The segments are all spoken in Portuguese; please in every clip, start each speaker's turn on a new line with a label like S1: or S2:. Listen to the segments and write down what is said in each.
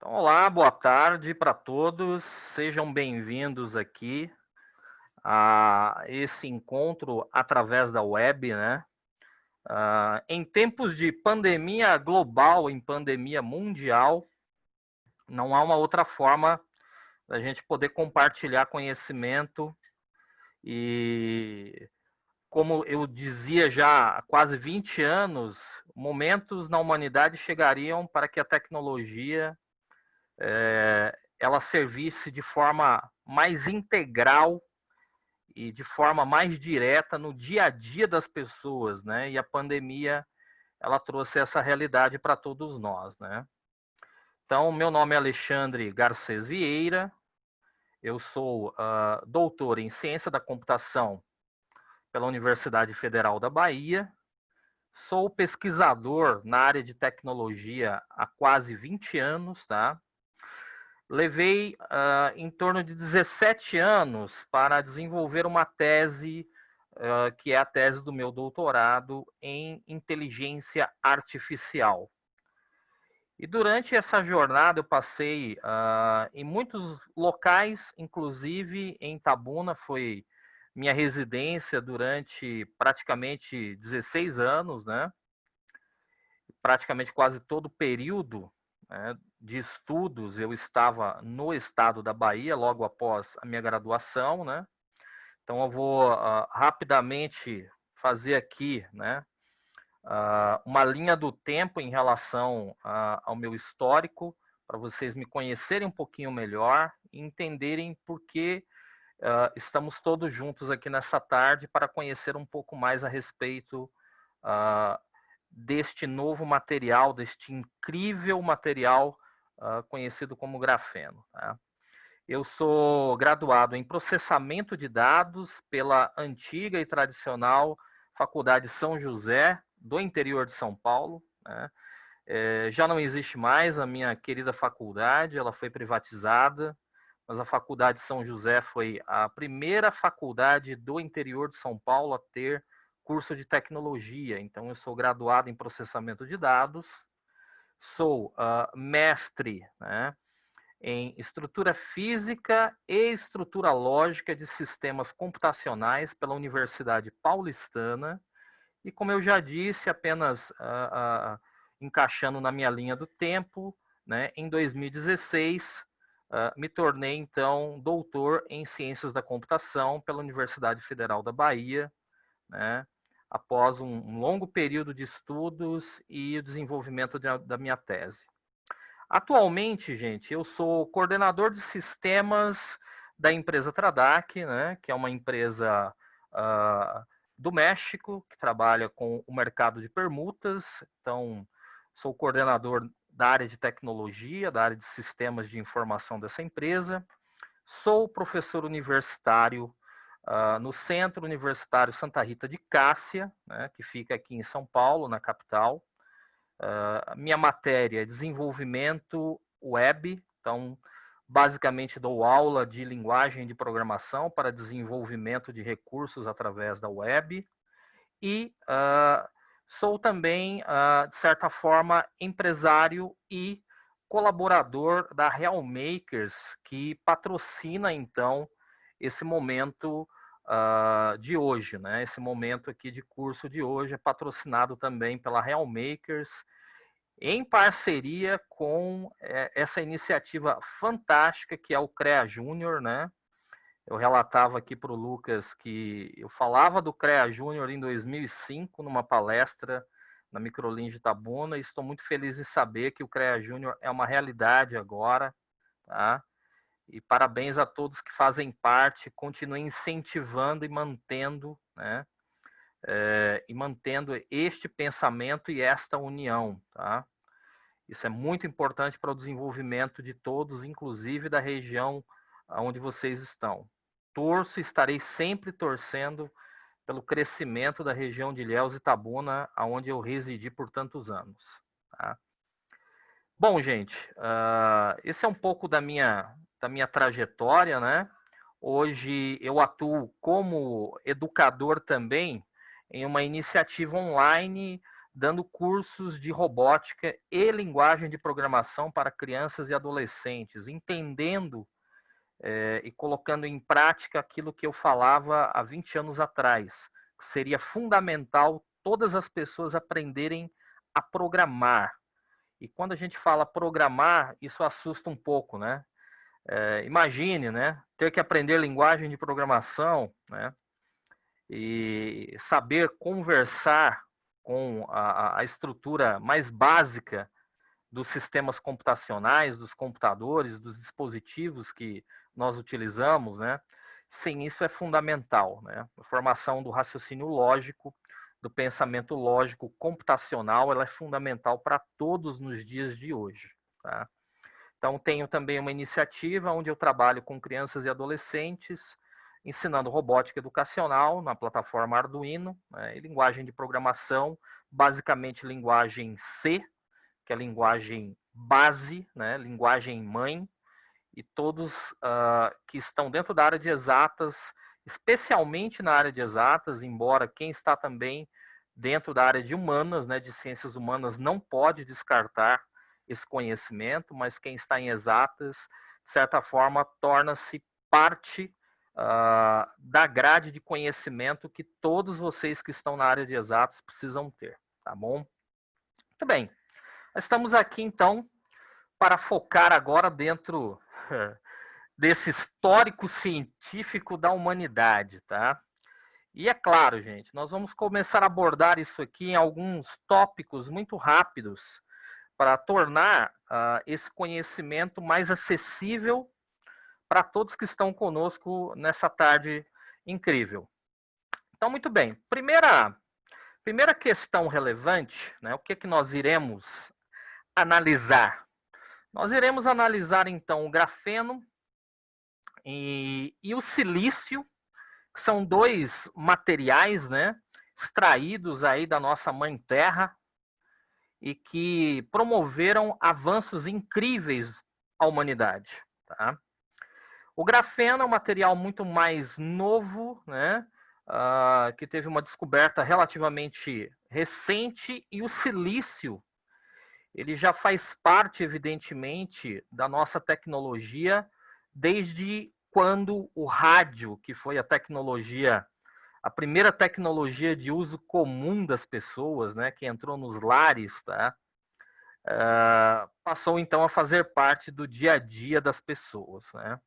S1: Então, olá, boa tarde para todos. Sejam bem-vindos aqui a esse encontro através da web, né? Em tempos de pandemia global, em pandemia mundial, não há uma outra forma da gente poder compartilhar conhecimento e, como eu dizia já há quase 20 anos, momentos na humanidade chegariam para que a tecnologia ela servisse de forma mais integral e de forma mais direta no dia a dia das pessoas, né? E a pandemia, ela trouxe essa realidade para todos nós, né? Então, meu nome é Alexandre Garcês Vieira, eu sou doutor em Ciência da Computação pela Universidade Federal da Bahia, sou pesquisador na área de tecnologia há quase 20 anos, tá? Levei em torno de 17 anos para desenvolver uma tese, que é a tese do meu doutorado em inteligência artificial. E durante essa jornada eu passei em muitos locais, inclusive em Itabuna, foi minha residência durante praticamente 16 anos, né? Praticamente quase todo o período, né, de estudos eu estava no estado da Bahia, logo após a minha graduação, né? Então eu vou rapidamente fazer aqui, né, uma linha do tempo em relação ao meu histórico, para vocês me conhecerem um pouquinho melhor e entenderem por que estamos todos juntos aqui nessa tarde para conhecer um pouco mais a respeito deste novo material, deste incrível material conhecido como grafeno. Tá? Eu sou graduado em processamento de dados pela antiga e tradicional Faculdade São José, do interior de São Paulo. Né? Já não existe mais a minha querida faculdade, ela foi privatizada, mas a Faculdade São José foi a primeira faculdade do interior de São Paulo a ter curso de tecnologia. Então, eu sou graduado em processamento de dados, sou mestre, né, em estrutura física e estrutura lógica de sistemas computacionais pela Universidade Paulistana. E como eu já disse, apenas encaixando na minha linha do tempo, né, em 2016, me tornei, então, doutor em Ciências da Computação pela Universidade Federal da Bahia, né, após um longo período de estudos e o desenvolvimento da minha tese. Atualmente, gente, eu sou coordenador de sistemas da empresa Tradac, né, que é uma empresa do México, que trabalha com o mercado de permutas. Então, sou coordenador da área de tecnologia, da área de sistemas de informação dessa empresa. Sou professor universitário no Centro Universitário Santa Rita de Cássia, né, que fica aqui em São Paulo, na capital. Minha matéria é desenvolvimento web, então basicamente dou aula de linguagem de programação para desenvolvimento de recursos através da web e sou também, de certa forma, empresário e colaborador da Real Makers, que patrocina, então, esse momento de hoje, né? Esse momento aqui de curso de hoje é patrocinado também pela Real Makers, em parceria com essa iniciativa fantástica que é o CREA Júnior, né? Eu relatava aqui para o Lucas que eu falava do CREA Júnior em 2005, numa palestra na Microlin de Itabuna, e estou muito feliz de saber que o CREA Júnior é uma realidade agora, tá? E parabéns a todos que fazem parte, continuem incentivando e mantendo, né? E mantendo este pensamento e esta união, tá? Isso é muito importante para o desenvolvimento de todos, inclusive da região onde vocês estão. Torço e estarei sempre torcendo pelo crescimento da região de Ilhéus e Itabuna, onde eu residi por tantos anos. Tá? Bom, gente, esse é um pouco da minha trajetória, né? Hoje eu atuo como educador também em uma iniciativa online dando cursos de robótica e linguagem de programação para crianças e adolescentes, entendendo e colocando em prática aquilo que eu falava há 20 anos atrás, que seria fundamental todas as pessoas aprenderem a programar. E quando a gente fala programar, isso assusta um pouco, né? Imagine, né, ter que aprender linguagem de programação, né, e saber conversar com a estrutura mais básica dos sistemas computacionais, dos computadores, dos dispositivos que nós utilizamos, né? Sim, isso é fundamental, né? A formação do raciocínio lógico, do pensamento lógico computacional, ela é fundamental para todos nos dias de hoje, tá? Então, tenho também uma iniciativa onde eu trabalho com crianças e adolescentes, ensinando robótica educacional na plataforma Arduino, né, e linguagem de programação, basicamente linguagem C, que é a linguagem base, né, linguagem mãe, e todos que estão dentro da área de exatas, especialmente na área de exatas, embora quem está também dentro da área de humanas, né, de ciências humanas, não pode descartar esse conhecimento, mas quem está em exatas, de certa forma, torna-se parte da grade de conhecimento que todos vocês que estão na área de exatas precisam ter, tá bom? Muito bem. Estamos aqui, então, para focar agora dentro desse histórico científico da humanidade, tá? E é claro, gente, nós vamos começar a abordar isso aqui em alguns tópicos muito rápidos para tornar esse conhecimento mais acessível para todos que estão conosco nessa tarde incrível. Então, muito bem. Primeira questão relevante, né, o que nós iremos analisar? Nós iremos analisar, então, o grafeno e o silício, que são dois materiais, né, extraídos aí da nossa mãe terra e que promoveram avanços incríveis à humanidade, tá? O grafeno é um material muito mais novo, né, que teve uma descoberta relativamente recente, e o silício, ele já faz parte, evidentemente, da nossa tecnologia desde quando o rádio, que foi a primeira tecnologia de uso comum das pessoas, né, que entrou nos lares, tá? Passou então a fazer parte do dia a dia das pessoas, né?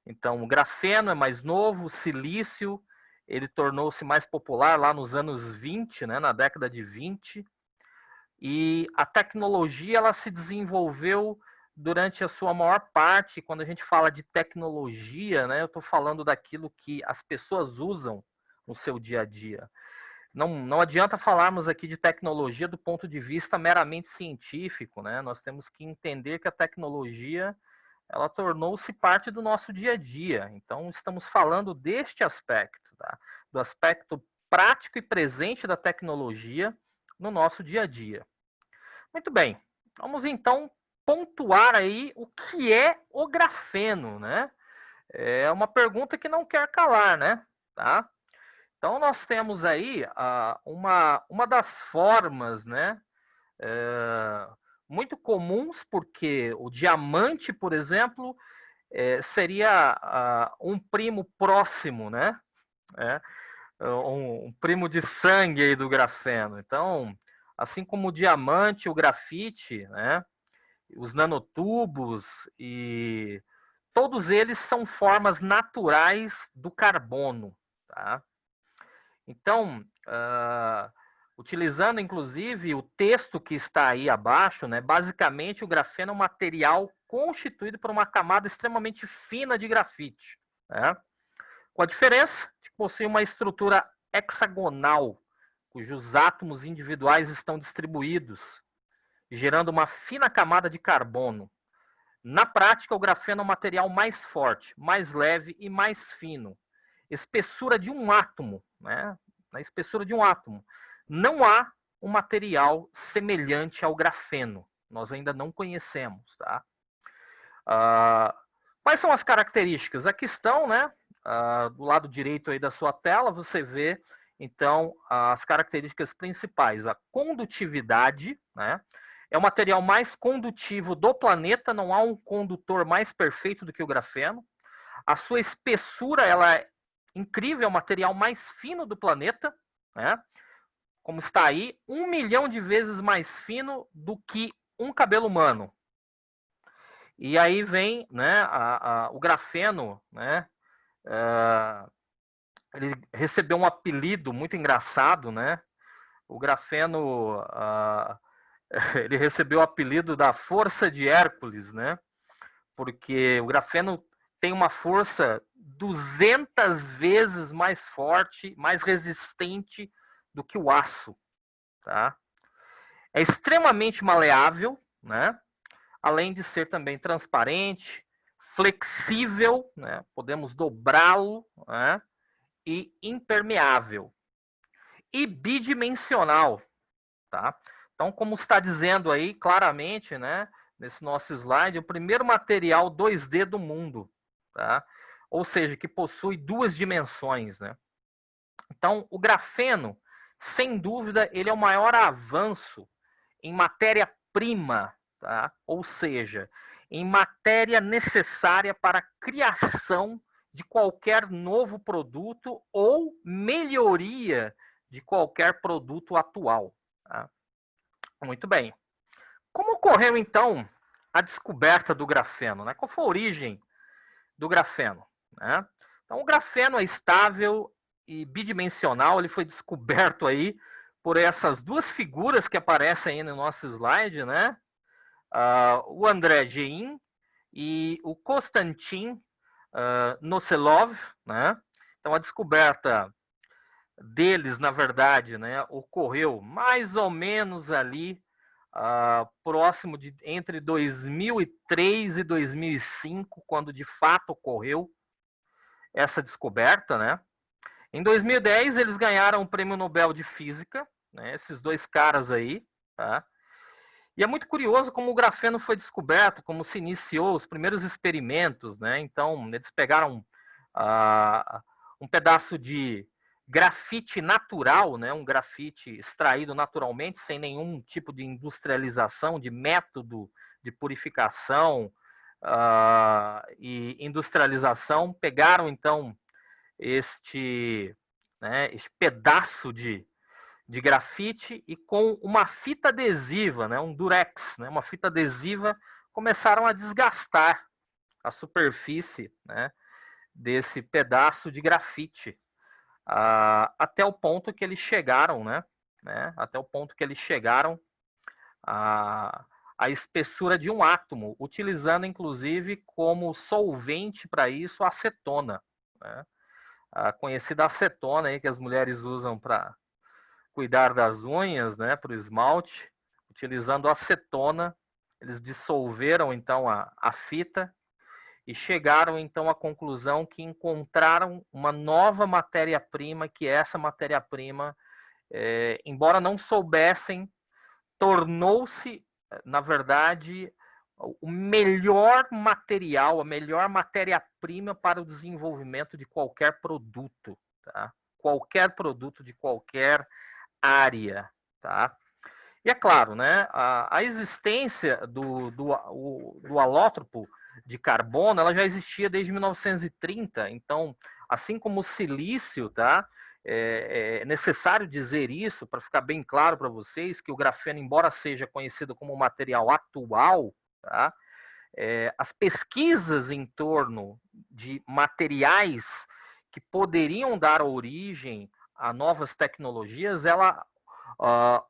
S1: Então, o grafeno é mais novo, o silício, ele tornou-se mais popular lá nos anos 20, né, na década de 20, e a tecnologia ela se desenvolveu durante a sua maior parte. Quando a gente fala de tecnologia, né, eu estou falando daquilo que as pessoas usam no seu dia a dia. Não adianta falarmos aqui de tecnologia do ponto de vista meramente científico, né? Nós temos que entender que a tecnologia ela tornou-se parte do nosso dia a dia. Então, estamos falando deste aspecto, tá? Do aspecto prático e presente da tecnologia no nosso dia a dia. Muito bem, vamos então pontuar aí o que é o grafeno, né? É uma pergunta que não quer calar, né? Tá? Então, nós temos aí uma das formas, né, muito comuns, porque o diamante, por exemplo, seria um primo próximo, né? Um primo de sangue aí do grafeno. Então, assim como o diamante, o grafite, né, os nanotubos, e todos eles são formas naturais do carbono, tá? Então, utilizando inclusive o texto que está aí abaixo, né, basicamente o grafeno é um material constituído por uma camada extremamente fina de grafite, né, com a diferença de que possui uma estrutura hexagonal, cujos átomos individuais estão distribuídos, gerando uma fina camada de carbono. Na prática, o grafeno é um material mais forte, mais leve e mais fino. Espessura de um átomo, né? Na espessura de um átomo. Não há um material semelhante ao grafeno. Nós ainda não conhecemos, tá? Quais são as características? Aqui estão, né? Do lado direito aí da sua tela, você vê então, as características principais, a condutividade, né? É o material mais condutivo do planeta, não há um condutor mais perfeito do que o grafeno. A sua espessura, ela é incrível, é o material mais fino do planeta, né? Como está aí, 1 milhão de vezes mais fino do que um cabelo humano. E aí vem, né, o grafeno, né? Ele recebeu um apelido muito engraçado, né? O grafeno, ele recebeu o apelido da força de Hércules, né? Porque o grafeno tem uma força 200 vezes mais forte, mais resistente do que o aço, tá? É extremamente maleável, né? Além de ser também transparente, flexível, né? Podemos dobrá-lo, né? E impermeável. E bidimensional, tá? Então, como está dizendo aí claramente, né, nesse nosso slide, o primeiro material 2D do mundo, tá? Ou seja, que possui 2 dimensões, né? Então, o grafeno, sem dúvida, ele é o maior avanço em matéria-prima, tá? Ou seja, em matéria necessária para a criação de qualquer novo produto ou melhoria de qualquer produto atual. Tá? Muito bem. Como ocorreu, então, a descoberta do grafeno? Né? Qual foi a origem do grafeno? Né? Então, o grafeno é estável e bidimensional, ele foi descoberto aí por essas duas figuras que aparecem aí no nosso slide, né? O André Geim e o Konstantin Noselov, né? Então, a descoberta deles, na verdade, né, ocorreu mais ou menos ali próximo de entre 2003 e 2005, quando de fato ocorreu essa descoberta, né? Em 2010 eles ganharam o Prêmio Nobel de Física, né, esses dois caras aí, tá? E é muito curioso como o grafeno foi descoberto, como se iniciou os primeiros experimentos, né? Então eles pegaram um pedaço de grafite natural, né? Um grafite extraído naturalmente, sem nenhum tipo de industrialização, de método de purificação e industrialização. Pegaram então este pedaço de grafite e com uma fita adesiva, né, um durex, né, uma fita adesiva, começaram a desgastar a superfície, né, desse pedaço de grafite, até o ponto que eles chegaram, né, até o ponto que eles chegaram a espessura de um átomo, utilizando inclusive como solvente para isso a acetona, né, a conhecida acetona aí que as mulheres usam para cuidar das unhas, né, para o esmalte, utilizando acetona. Eles dissolveram então a fita e chegaram então à conclusão que encontraram uma nova matéria-prima, que essa matéria-prima, embora não soubessem, tornou-se, na verdade, o melhor material, a melhor matéria-prima para o desenvolvimento de qualquer produto, tá? Qualquer produto de qualquer área, tá? E é claro, né, a existência do alótropo de carbono, ela já existia desde 1930, então, assim como o silício, tá? É necessário dizer isso para ficar bem claro para vocês que o grafeno, embora seja conhecido como material atual, tá? As pesquisas em torno de materiais que poderiam dar origem a novas tecnologias, ela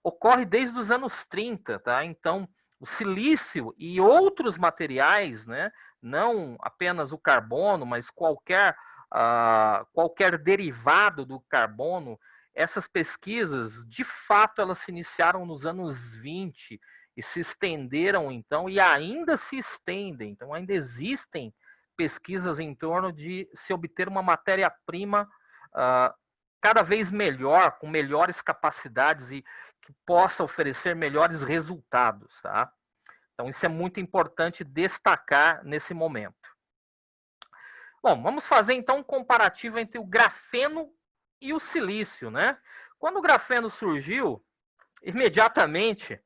S1: ocorre desde os anos 30, tá? Então, o silício e outros materiais, né, não apenas o carbono, mas qualquer derivado do carbono, essas pesquisas, de fato, elas se iniciaram nos anos 20 e se estenderam, então, e ainda se estendem. Então, ainda existem pesquisas em torno de se obter uma matéria-prima cada vez melhor, com melhores capacidades e que possa oferecer melhores resultados, tá? Então, isso é muito importante destacar nesse momento. Bom, vamos fazer então um comparativo entre o grafeno e o silício, né? Quando o grafeno surgiu, imediatamente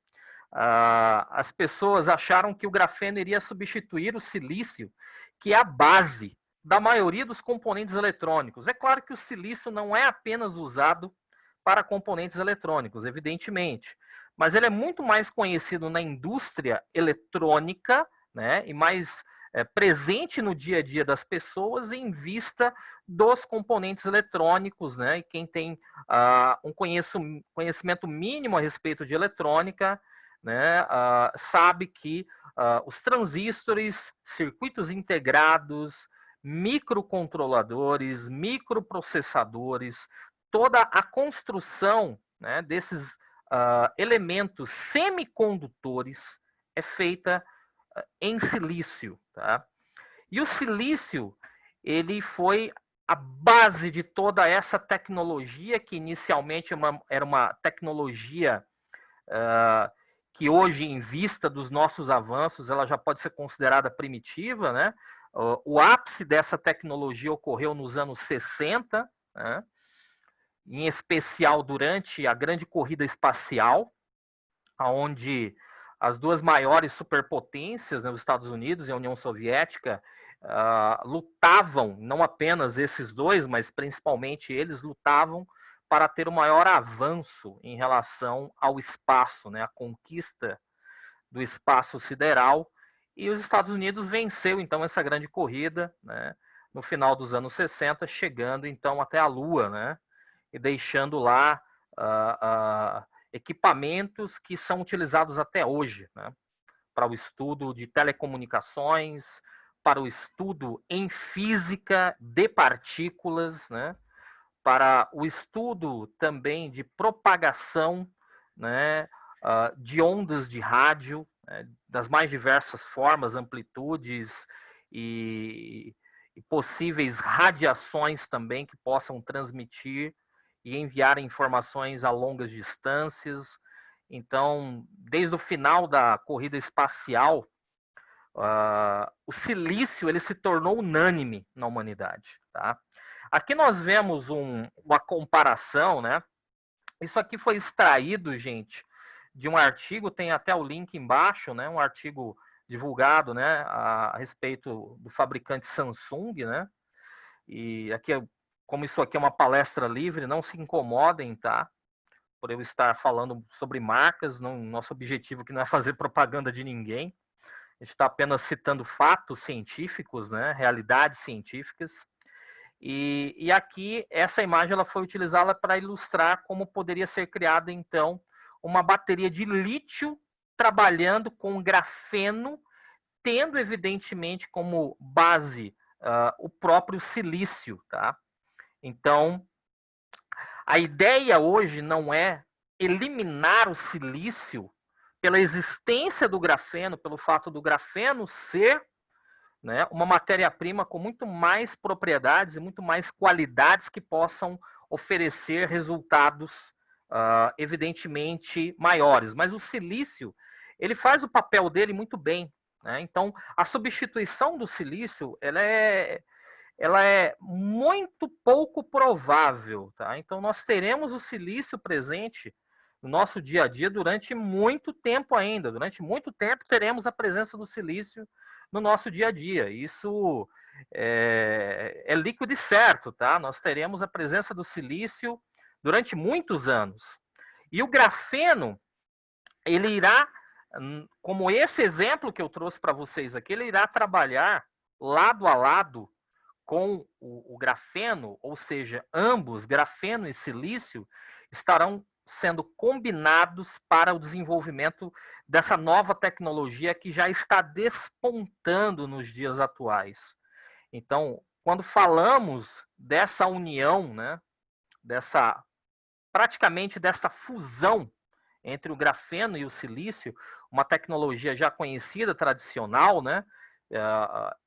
S1: as pessoas acharam que o grafeno iria substituir o silício, que é a base da maioria dos componentes eletrônicos. É claro que o silício não é apenas usado para componentes eletrônicos, evidentemente, mas ele é muito mais conhecido na indústria eletrônica, né, e mais presente no dia a dia das pessoas em vista dos componentes eletrônicos, né, e quem tem um conhecimento mínimo a respeito de eletrônica, né, sabe que os transistores, circuitos integrados, microcontroladores, microprocessadores, toda a construção, né, desses elementos semicondutores é feita em silício. Tá? E o silício, ele foi a base de toda essa tecnologia, que inicialmente era uma tecnologia que hoje, em vista dos nossos avanços, ela já pode ser considerada primitiva, né? O ápice dessa tecnologia ocorreu nos anos 60, né? Em especial durante a grande corrida espacial, onde as duas maiores superpotências, né, os Estados Unidos e a União Soviética, lutavam, não apenas esses dois, mas principalmente eles lutavam para ter o maior avanço em relação ao espaço, né, a conquista do espaço sideral, e os Estados Unidos venceu então essa grande corrida, né, no final dos anos 60, chegando então até a Lua, né, e deixando lá equipamentos que são utilizados até hoje, né, para o estudo de telecomunicações, para o estudo em física de partículas, né, para o estudo também de propagação, né, de ondas de rádio, né, das mais diversas formas, amplitudes e possíveis radiações também que possam transmitir e enviar informações a longas distâncias. Então, desde o final da corrida espacial, o silício ele se tornou unânime na humanidade. Tá? Aqui nós vemos uma comparação, né? Isso aqui foi extraído, gente, de um artigo, tem até o link embaixo, né? Um artigo divulgado, né? A respeito do fabricante Samsung, né? E aqui, como isso aqui é uma palestra livre, não se incomodem, tá? Por eu estar falando sobre marcas, não, nosso objetivo aqui não é fazer propaganda de ninguém. A gente está apenas citando fatos científicos, né? Realidades científicas. E aqui, essa imagem ela foi utilizada para ilustrar como poderia ser criada, então, uma bateria de lítio trabalhando com grafeno, tendo, evidentemente, como base o próprio silício. Tá? Então, a ideia hoje não é eliminar o silício pela existência do grafeno, pelo fato do grafeno ser, né, uma matéria-prima com muito mais propriedades e muito mais qualidades que possam oferecer resultados evidentemente maiores. Mas o silício, ele faz o papel dele muito bem. Né? Então, a substituição do silício, ela é muito pouco provável. Tá? Então, nós teremos o silício presente no nosso dia a dia durante muito tempo ainda. Durante muito tempo teremos a presença do silício no nosso dia a dia. Isso é líquido e certo, tá? Nós teremos a presença do silício durante muitos anos. E o grafeno, ele irá, como esse exemplo que eu trouxe para vocês aqui, ele irá trabalhar lado a lado com o grafeno, ou seja, ambos, grafeno e silício, estarão sendo combinados para o desenvolvimento dessa nova tecnologia que já está despontando nos dias atuais. Então, quando falamos dessa união, né, praticamente dessa fusão entre o grafeno e o silício, uma tecnologia já conhecida, tradicional, né,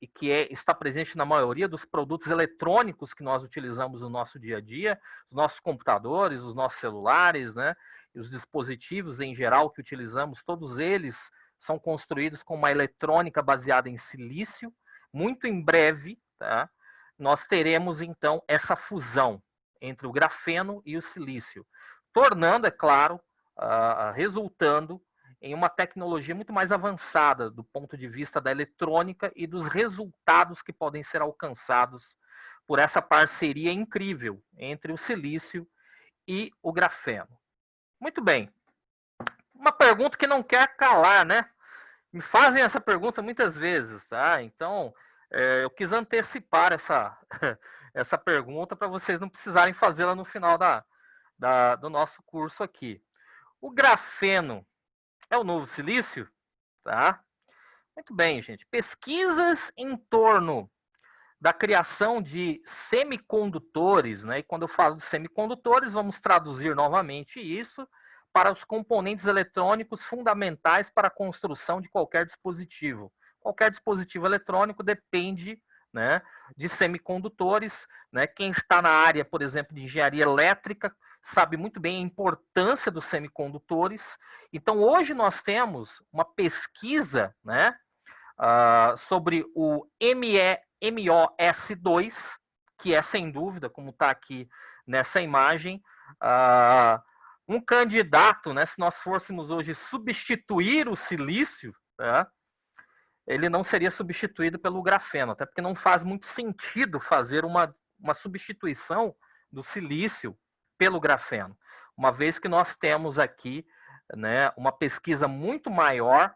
S1: e que está presente na maioria dos produtos eletrônicos que nós utilizamos no nosso dia a dia, os nossos computadores, os nossos celulares, né, e os dispositivos em geral que utilizamos, todos eles são construídos com uma eletrônica baseada em silício. Muito em breve, tá, nós teremos então essa fusão entre o grafeno e o silício, tornando, é claro, resultando em uma tecnologia muito mais avançada do ponto de vista da eletrônica e dos resultados que podem ser alcançados por essa parceria incrível entre o silício e o grafeno. Muito bem. Uma pergunta que não quer calar, né? Me fazem essa pergunta muitas vezes, tá? Então, eu quis antecipar essa pergunta para vocês não precisarem fazê-la no final do nosso curso aqui. O grafeno é o novo silício? Tá? Muito bem, gente. Pesquisas em torno da criação de semicondutores, né? E quando eu falo de semicondutores, vamos traduzir novamente isso para os componentes eletrônicos fundamentais para a construção de qualquer dispositivo. Qualquer dispositivo eletrônico depende, né, de semicondutores, né? Quem está na área, por exemplo, de engenharia elétrica, sabe muito bem a importância dos semicondutores. Então, hoje nós temos uma pesquisa, né, sobre o MOS2, que é, sem dúvida, como está aqui nessa imagem, um candidato, né, se nós fôssemos hoje substituir o silício, tá, ele não seria substituído pelo grafeno, até porque não faz muito sentido fazer uma substituição do silício pelo grafeno, uma vez que nós temos aqui, né, uma pesquisa muito maior,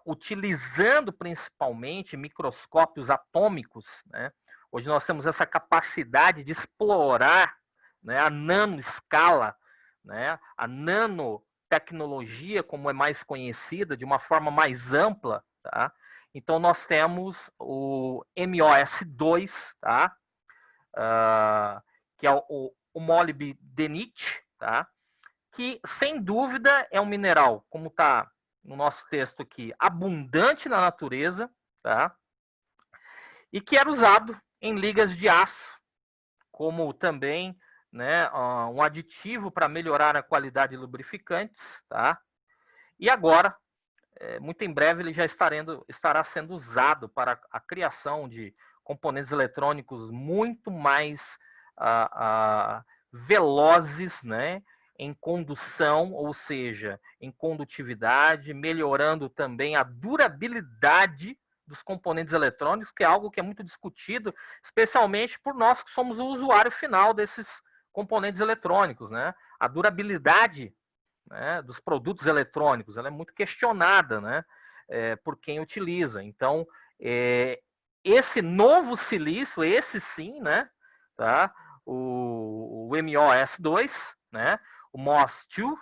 S1: utilizando principalmente microscópios atômicos, né? Hoje nós temos essa capacidade de explorar, né, a nanoescala, né, a nanotecnologia, como é mais conhecida, de uma forma mais ampla, tá? Então nós temos o MOS2, tá? Que é o molibdenite, tá? Que sem dúvida é um mineral, como está no nosso texto aqui, abundante na natureza, tá? E que era usado em ligas de aço, como também, né, um aditivo para melhorar a qualidade de lubrificantes, tá? E agora, muito em breve, ele já estará sendo usado para a criação de componentes eletrônicos muito mais velozes, né, em condução, ou seja, em condutividade, melhorando também a durabilidade dos componentes eletrônicos, que é algo que é muito discutido, especialmente por nós que somos o usuário final desses componentes eletrônicos, né? A durabilidade, né, dos produtos eletrônicos, ela é muito questionada, né, por quem utiliza. Então, esse novo silício, esse sim, né, tá, o MOS2, né, o MOS2,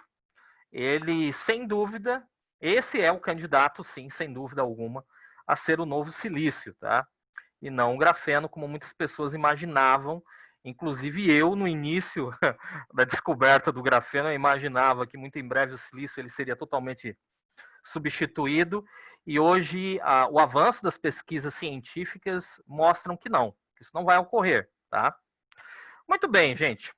S1: ele, sem dúvida, esse é o candidato, sim, sem dúvida alguma, a ser o novo silício, tá? E não o grafeno, como muitas pessoas imaginavam. Inclusive eu, no início da descoberta do grafeno, eu imaginava que muito em breve o silício ele seria totalmente substituído, e hoje o avanço das pesquisas científicas mostram que não, que isso não vai ocorrer, tá? Muito bem, gente.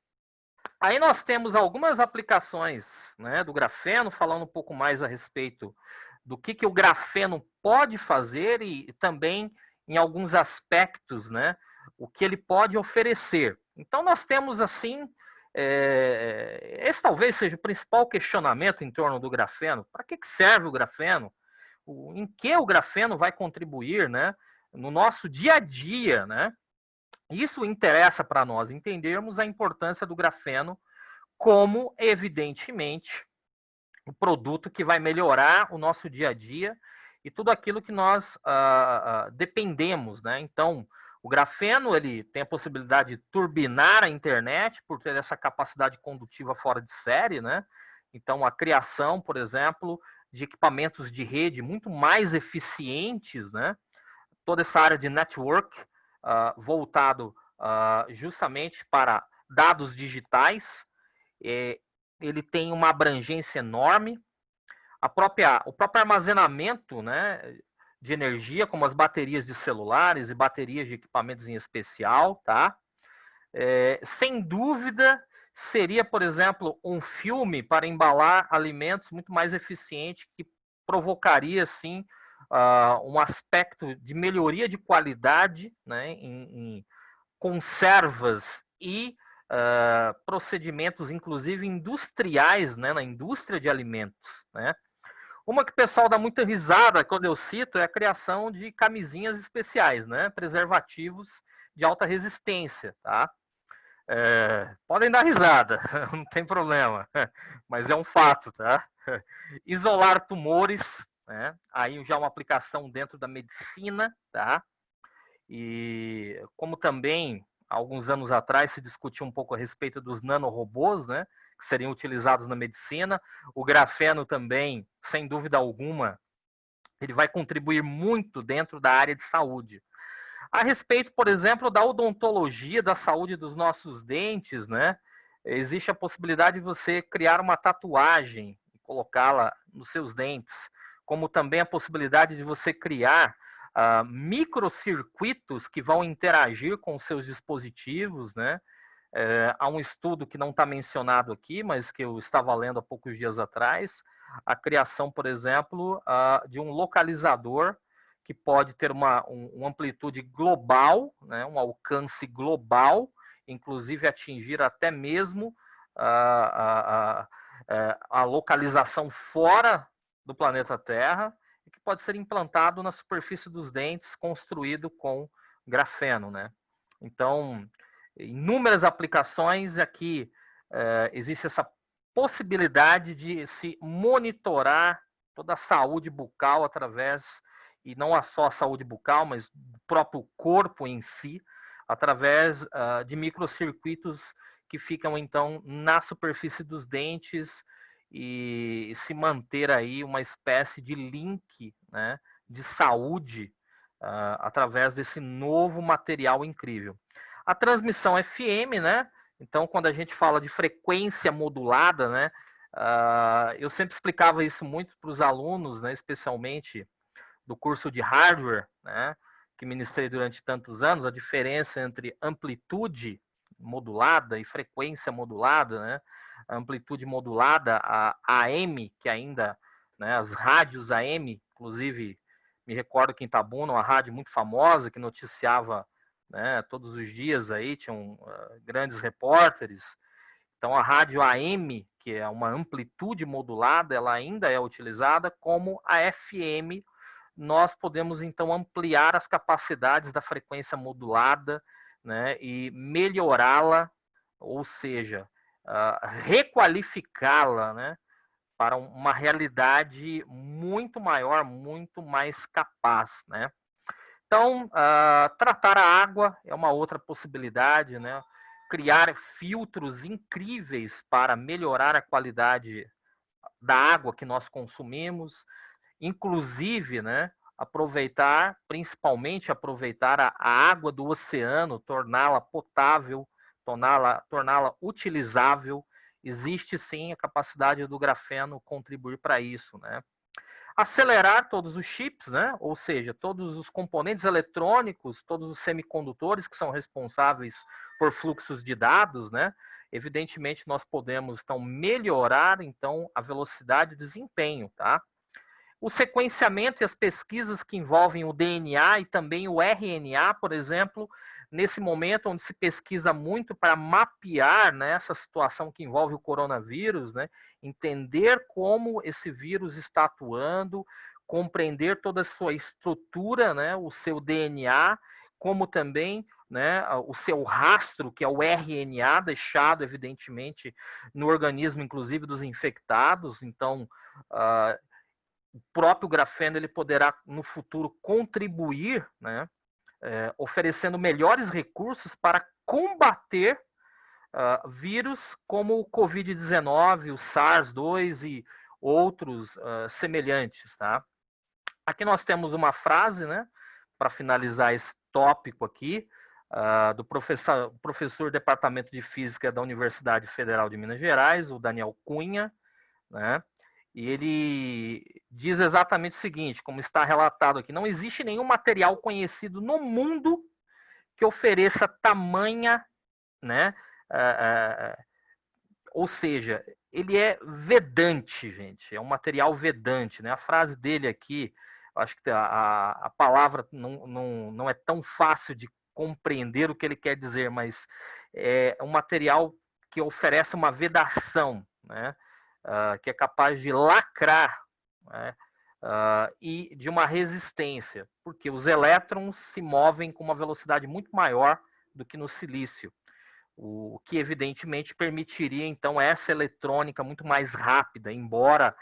S1: Aí nós temos algumas aplicações, né, do grafeno, falando um pouco mais a respeito do que o grafeno pode fazer e também em alguns aspectos, né, o que ele pode oferecer. Então nós temos assim, esse talvez seja o principal questionamento em torno do grafeno. Para que serve o grafeno? Em que o grafeno vai contribuir, né, no nosso dia a dia, né? Isso interessa para nós entendermos a importância do grafeno como, evidentemente, o produto que vai melhorar o nosso dia a dia e tudo aquilo que nós dependemos, né? Então, o grafeno ele tem a possibilidade de turbinar a internet por ter essa capacidade condutiva fora de série, né? Então, a criação, por exemplo, de equipamentos de rede muito mais eficientes, né? Toda essa área de network voltado justamente para dados digitais, ele tem uma abrangência enorme. O próprio armazenamento, né, de energia, como as baterias de celulares e baterias de equipamentos em especial, tá? Sem dúvida, seria, por exemplo, um filme para embalar alimentos muito mais eficiente, que provocaria, sim, um aspecto de melhoria de qualidade, né, em conservas e procedimentos, inclusive industriais, né, na indústria de alimentos, né? Uma que o pessoal dá muita risada quando eu cito é a criação de camisinhas especiais, né? Preservativos de alta resistência, tá? Podem dar risada, não tem problema, mas é um fato, tá? Isolar tumores, né? Aí já uma aplicação dentro da medicina, tá? E como também, alguns anos atrás, se discutiu um pouco a respeito dos nanorobôs, né? Que seriam utilizados na medicina. O grafeno também, sem dúvida alguma, ele vai contribuir muito dentro da área de saúde. A respeito, por exemplo, da odontologia, da saúde dos nossos dentes, né? Existe a possibilidade de você criar uma tatuagem e colocá-la nos seus dentes, como também a possibilidade de você criar microcircuitos que vão interagir com os seus dispositivos, né? Há um estudo que não está mencionado aqui, mas que eu estava lendo há poucos dias atrás, a criação, por exemplo, de um localizador que pode ter uma amplitude global, né, um alcance global, inclusive atingir até mesmo a localização fora do planeta Terra, e que pode ser implantado na superfície dos dentes, construído com grafeno, né? Então, inúmeras aplicações aqui, existe essa possibilidade de se monitorar toda a saúde bucal através, e não só a saúde bucal, mas do próprio corpo em si, através de microcircuitos que ficam, então, na superfície dos dentes e se manter aí uma espécie de link, né, de saúde através desse novo material incrível. A transmissão FM, né? Então, quando a gente fala de frequência modulada, né? Eu sempre explicava isso muito para os alunos, né? Especialmente do curso de hardware, né? Que ministrei durante tantos anos, a diferença entre amplitude modulada e frequência modulada, né? A amplitude modulada, a AM, que ainda, né? As rádios AM, inclusive, me recordo que em Itabuna, uma rádio muito famosa que noticiava, né, todos os dias aí, tinham grandes repórteres. Então a rádio AM, que é uma amplitude modulada, ela ainda é utilizada, como a FM. Nós podemos então ampliar as capacidades da frequência modulada, né, e melhorá-la, ou seja, requalificá-la, né, para uma realidade muito maior, muito mais capaz, né? Então, tratar a água é uma outra possibilidade, né? Criar filtros incríveis para melhorar a qualidade da água que nós consumimos, inclusive, né? Principalmente aproveitar a água do oceano, torná-la potável, torná-la utilizável. Existe sim a capacidade do grafeno contribuir para isso, né? Acelerar todos os chips, né? Ou seja, todos os componentes eletrônicos, todos os semicondutores que são responsáveis por fluxos de dados, né? Evidentemente, nós podemos, então, melhorar, então, a velocidade e o desempenho, tá? O sequenciamento e as pesquisas que envolvem o DNA e também o RNA, por exemplo, nesse momento onde se pesquisa muito para mapear, né, essa situação que envolve o coronavírus, né, entender como esse vírus está atuando, compreender toda a sua estrutura, né, o seu DNA, como também, né, o seu rastro, que é o RNA, deixado, evidentemente, no organismo, inclusive, dos infectados. Então, o próprio grafeno ele poderá, no futuro, contribuir, né, oferecendo melhores recursos para combater vírus como o Covid-19, o SARS-2 e outros semelhantes, tá? Aqui nós temos uma frase, né, para finalizar esse tópico aqui, do professor do Departamento de Física da Universidade Federal de Minas Gerais, o Daniel Cunha, né? E ele diz exatamente o seguinte, como está relatado aqui: não existe nenhum material conhecido no mundo que ofereça tamanha, né? Ou seja, ele é vedante, gente. É um material vedante, né? A frase dele aqui, acho que a palavra não é tão fácil de compreender o que ele quer dizer, mas é um material que oferece uma vedação, né? Que é capaz de lacrar, né? E de uma resistência, porque os elétrons se movem com uma velocidade muito maior do que no silício, o que evidentemente permitiria então essa eletrônica muito mais rápida, embora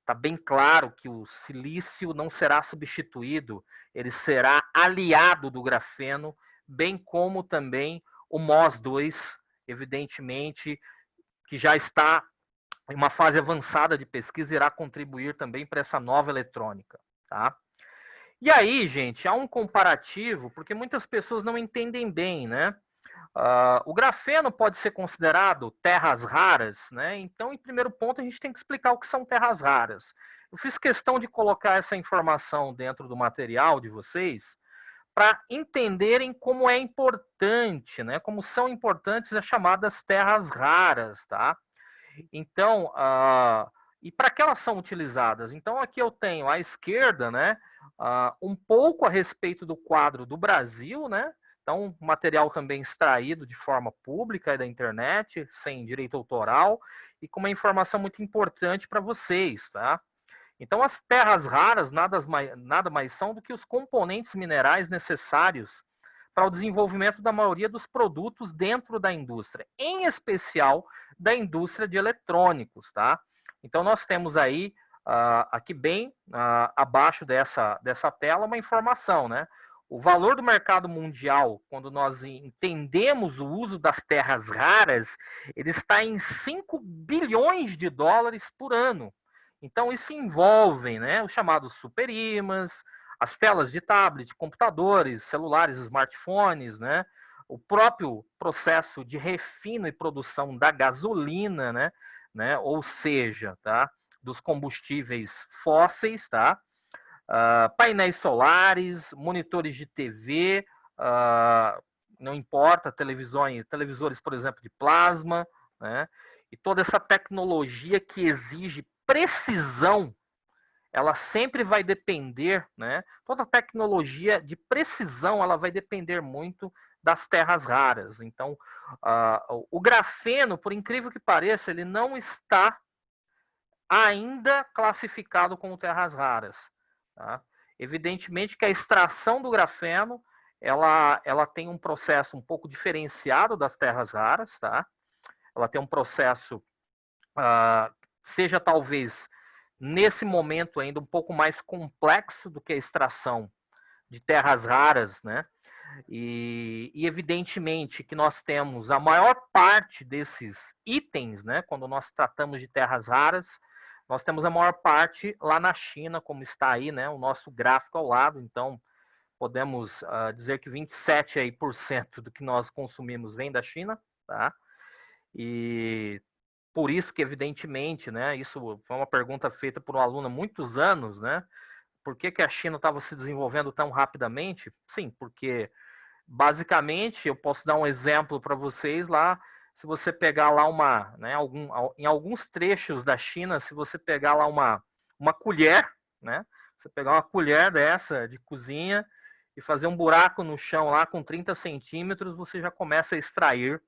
S1: está bem claro que o silício não será substituído, ele será aliado do grafeno, bem como também o MOS2, evidentemente, que já está em uma fase avançada de pesquisa, irá contribuir também para essa nova eletrônica, tá? E aí, gente, há um comparativo, porque muitas pessoas não entendem bem, né? O grafeno pode ser considerado terras raras, né? Então, em primeiro ponto, a gente tem que explicar o que são terras raras. Eu fiz questão de colocar essa informação dentro do material de vocês para entenderem como é importante, né? Como são importantes as chamadas terras raras, tá? Então, e para que elas são utilizadas? Então, aqui eu tenho à esquerda, né? Um pouco a respeito do quadro do Brasil, né? Então, material também extraído de forma pública da internet, sem direito autoral, e com uma informação muito importante para vocês, tá? Então, as terras raras nada mais são do que os componentes minerais necessários para o desenvolvimento da maioria dos produtos dentro da indústria, em especial da indústria de eletrônicos, tá? Então, nós temos aí, aqui bem abaixo dessa tela, uma informação, né? O valor do mercado mundial, quando nós entendemos o uso das terras raras, ele está em 5 bilhões de dólares por ano. Então, isso envolve, né, os chamados superímãs, as telas de tablet, computadores, celulares, smartphones, né, o próprio processo de refino e produção da gasolina, né, ou seja, tá, dos combustíveis fósseis, tá, painéis solares, monitores de TV, não importa, televisores, por exemplo, de plasma, né, e toda essa tecnologia que exige precisão, ela sempre vai depender, né? Toda tecnologia de precisão, ela vai depender muito das terras raras. Então, o grafeno, por incrível que pareça, ele não está ainda classificado como terras raras. Tá? Evidentemente que a extração do grafeno, ela tem um processo um pouco diferenciado das terras raras, tá? Ela tem um processo, seja talvez nesse momento ainda um pouco mais complexo do que a extração de terras raras, né? E evidentemente que nós temos a maior parte desses itens, né? Quando nós tratamos de terras raras, nós temos a maior parte lá na China, como está aí, né? O nosso gráfico ao lado. Então, podemos dizer que 27% do que nós consumimos vem da China, tá? E por isso que, evidentemente, né, isso foi uma pergunta feita por um aluno há muitos anos, né? Por que a China estava se desenvolvendo tão rapidamente? Sim, porque, basicamente, eu posso dar um exemplo para vocês lá, se você pegar lá em alguns trechos da China, se você pegar lá uma colher, né? Você pegar uma colher dessa de cozinha e fazer um buraco no chão lá com 30 centímetros, você já começa a extrair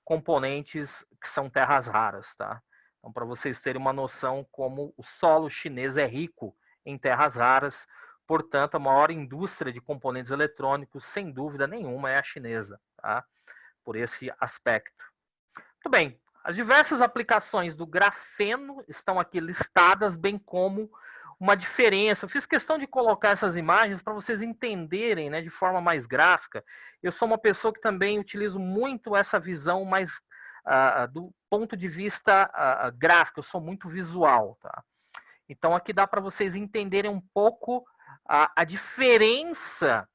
S1: componentes que são terras raras, tá? Então, para vocês terem uma noção como o solo chinês é rico em terras raras, portanto, a maior indústria de componentes eletrônicos, sem dúvida nenhuma, é a chinesa, tá? Por esse aspecto. Muito bem, as diversas aplicações do grafeno estão aqui listadas, bem como uma diferença. Eu fiz questão de colocar essas imagens para vocês entenderem, né, de forma mais gráfica. Eu sou uma pessoa que também utilizo muito essa visão mais do ponto de vista gráfico, eu sou muito visual, tá? Então aqui dá para vocês entenderem um pouco a diferença,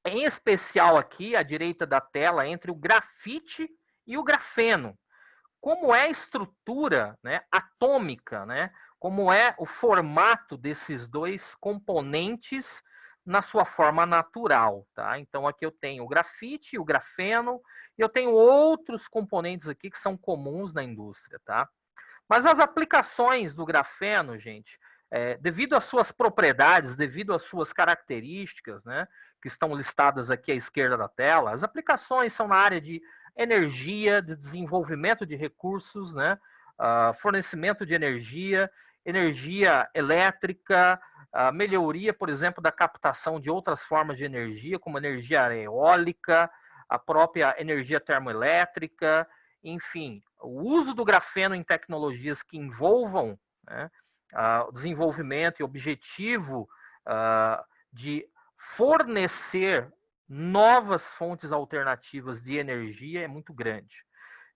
S1: em especial aqui à direita da tela, entre o grafite e o grafeno. Como é a estrutura, né, atômica, né? Como é o formato desses dois componentes na sua forma natural, tá? Então aqui eu tenho o grafite, o grafeno, e eu tenho outros componentes aqui que são comuns na indústria, tá? Mas as aplicações do grafeno, gente, devido às suas propriedades, devido às suas características, né, que estão listadas aqui à esquerda da tela, as aplicações são na área de energia, de desenvolvimento de recursos, né, fornecimento de energia, energia elétrica, a melhoria, por exemplo, da captação de outras formas de energia, como energia eólica, a própria energia termoelétrica, enfim, o uso do grafeno em tecnologias que envolvam, né, o desenvolvimento e objetivo de fornecer novas fontes alternativas de energia é muito grande.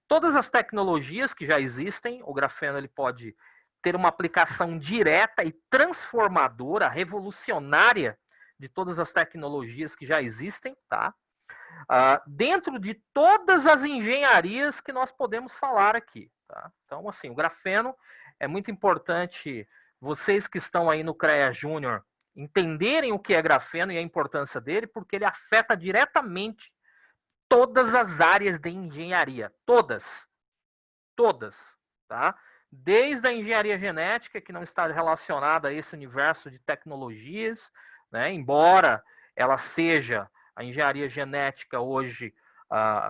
S1: Todas as tecnologias que já existem, o grafeno ele pode ter uma aplicação direta e transformadora, revolucionária de todas as tecnologias que já existem, tá? Dentro de todas as engenharias que nós podemos falar aqui, tá? Então, assim, o grafeno é muito importante vocês que estão aí no CREA Júnior entenderem o que é grafeno e a importância dele, porque ele afeta diretamente todas as áreas de engenharia, todas, tá? Desde a engenharia genética, que não está relacionada a esse universo de tecnologias, né? Embora ela seja a engenharia genética hoje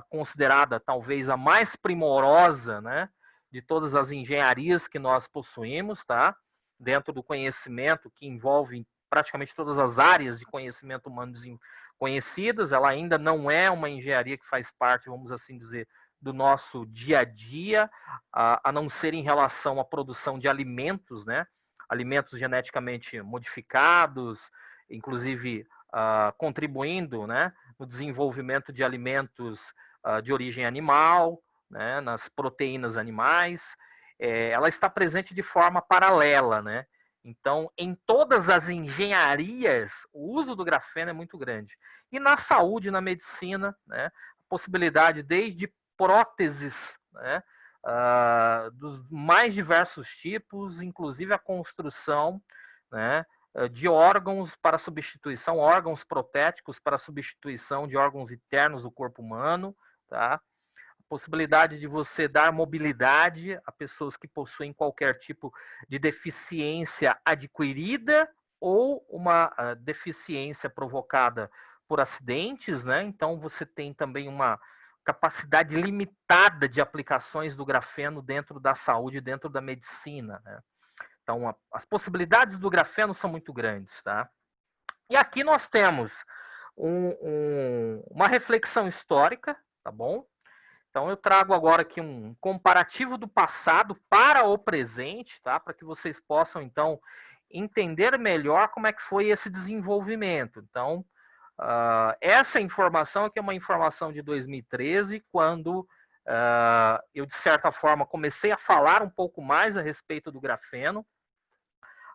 S1: considerada talvez a mais primorosa, né, de todas as engenharias que nós possuímos, tá? Dentro do conhecimento que envolve praticamente todas as áreas de conhecimento humano conhecidas, ela ainda não é uma engenharia que faz parte, vamos assim dizer, do nosso dia a dia, a não ser em relação à produção de alimentos, né? Alimentos geneticamente modificados, inclusive contribuindo, né, no desenvolvimento de alimentos de origem animal, né, nas proteínas animais. Ela está presente de forma paralela, né? Então, em todas as engenharias, o uso do grafeno é muito grande. E na saúde, na medicina, né, a possibilidade desde próteses, né, dos mais diversos tipos, inclusive a construção, né, de órgãos para substituição, órgãos protéticos para substituição de órgãos internos do corpo humano, tá? Possibilidade de você dar mobilidade a pessoas que possuem qualquer tipo de deficiência adquirida ou uma deficiência provocada por acidentes, né? Então você tem também uma capacidade limitada de aplicações do grafeno dentro da saúde, dentro da medicina, né? Então as possibilidades do grafeno são muito grandes, tá? E aqui nós temos uma reflexão histórica, tá bom? Então eu trago agora aqui um comparativo do passado para o presente, tá? Para que vocês possam então entender melhor como é que foi esse desenvolvimento. Então essa informação aqui é uma informação de 2013, quando eu de certa forma comecei a falar um pouco mais a respeito do grafeno,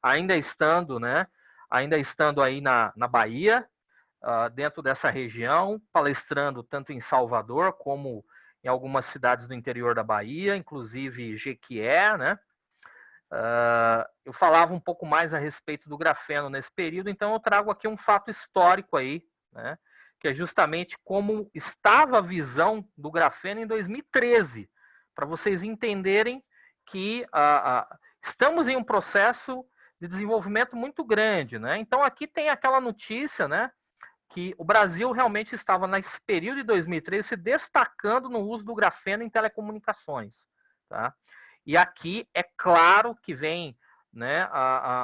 S1: ainda estando, né? Ainda estando aí na Bahia, dentro dessa região, palestrando tanto em Salvador como em algumas cidades do interior da Bahia, inclusive Jequié, né? Eu falava um pouco mais a respeito do grafeno nesse período, então eu trago aqui um fato histórico aí, né? Que é justamente como estava a visão do grafeno em 2013, para vocês entenderem que estamos em um processo de desenvolvimento muito grande, né? Então aqui tem aquela notícia, né? Que o Brasil realmente estava nesse período de 2013 se destacando no uso do grafeno em telecomunicações, tá? E aqui é claro que vem, né,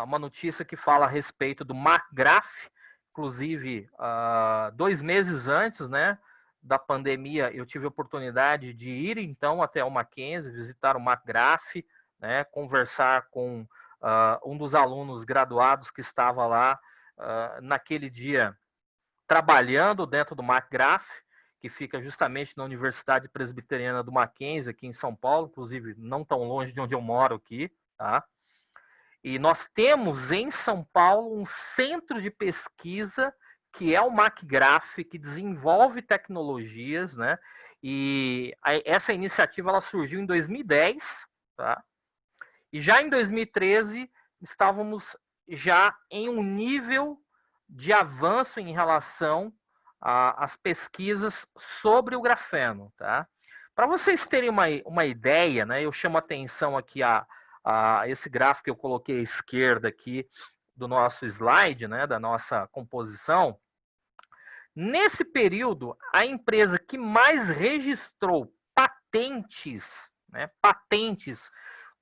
S1: uma notícia que fala a respeito do McGrath, inclusive 2 meses antes, né, da pandemia, eu tive a oportunidade de ir então até o Mackenzie, visitar o McGrath, né, conversar com um dos alunos graduados que estava lá naquele dia trabalhando dentro do McGrath, que fica justamente na Universidade Presbiteriana do Mackenzie, aqui em São Paulo, inclusive não tão longe de onde eu moro aqui, tá? E nós temos em São Paulo um centro de pesquisa que é o McGrath, que desenvolve tecnologias, né? E essa iniciativa ela surgiu em 2010, tá? E já em 2013 estávamos já em um nível de avanço em relação às pesquisas sobre o grafeno, tá? Para vocês terem uma ideia, né, eu chamo a atenção aqui a esse gráfico que eu coloquei à esquerda aqui do nosso slide, né, da nossa composição, nesse período, a empresa que mais registrou patentes, né, patentes.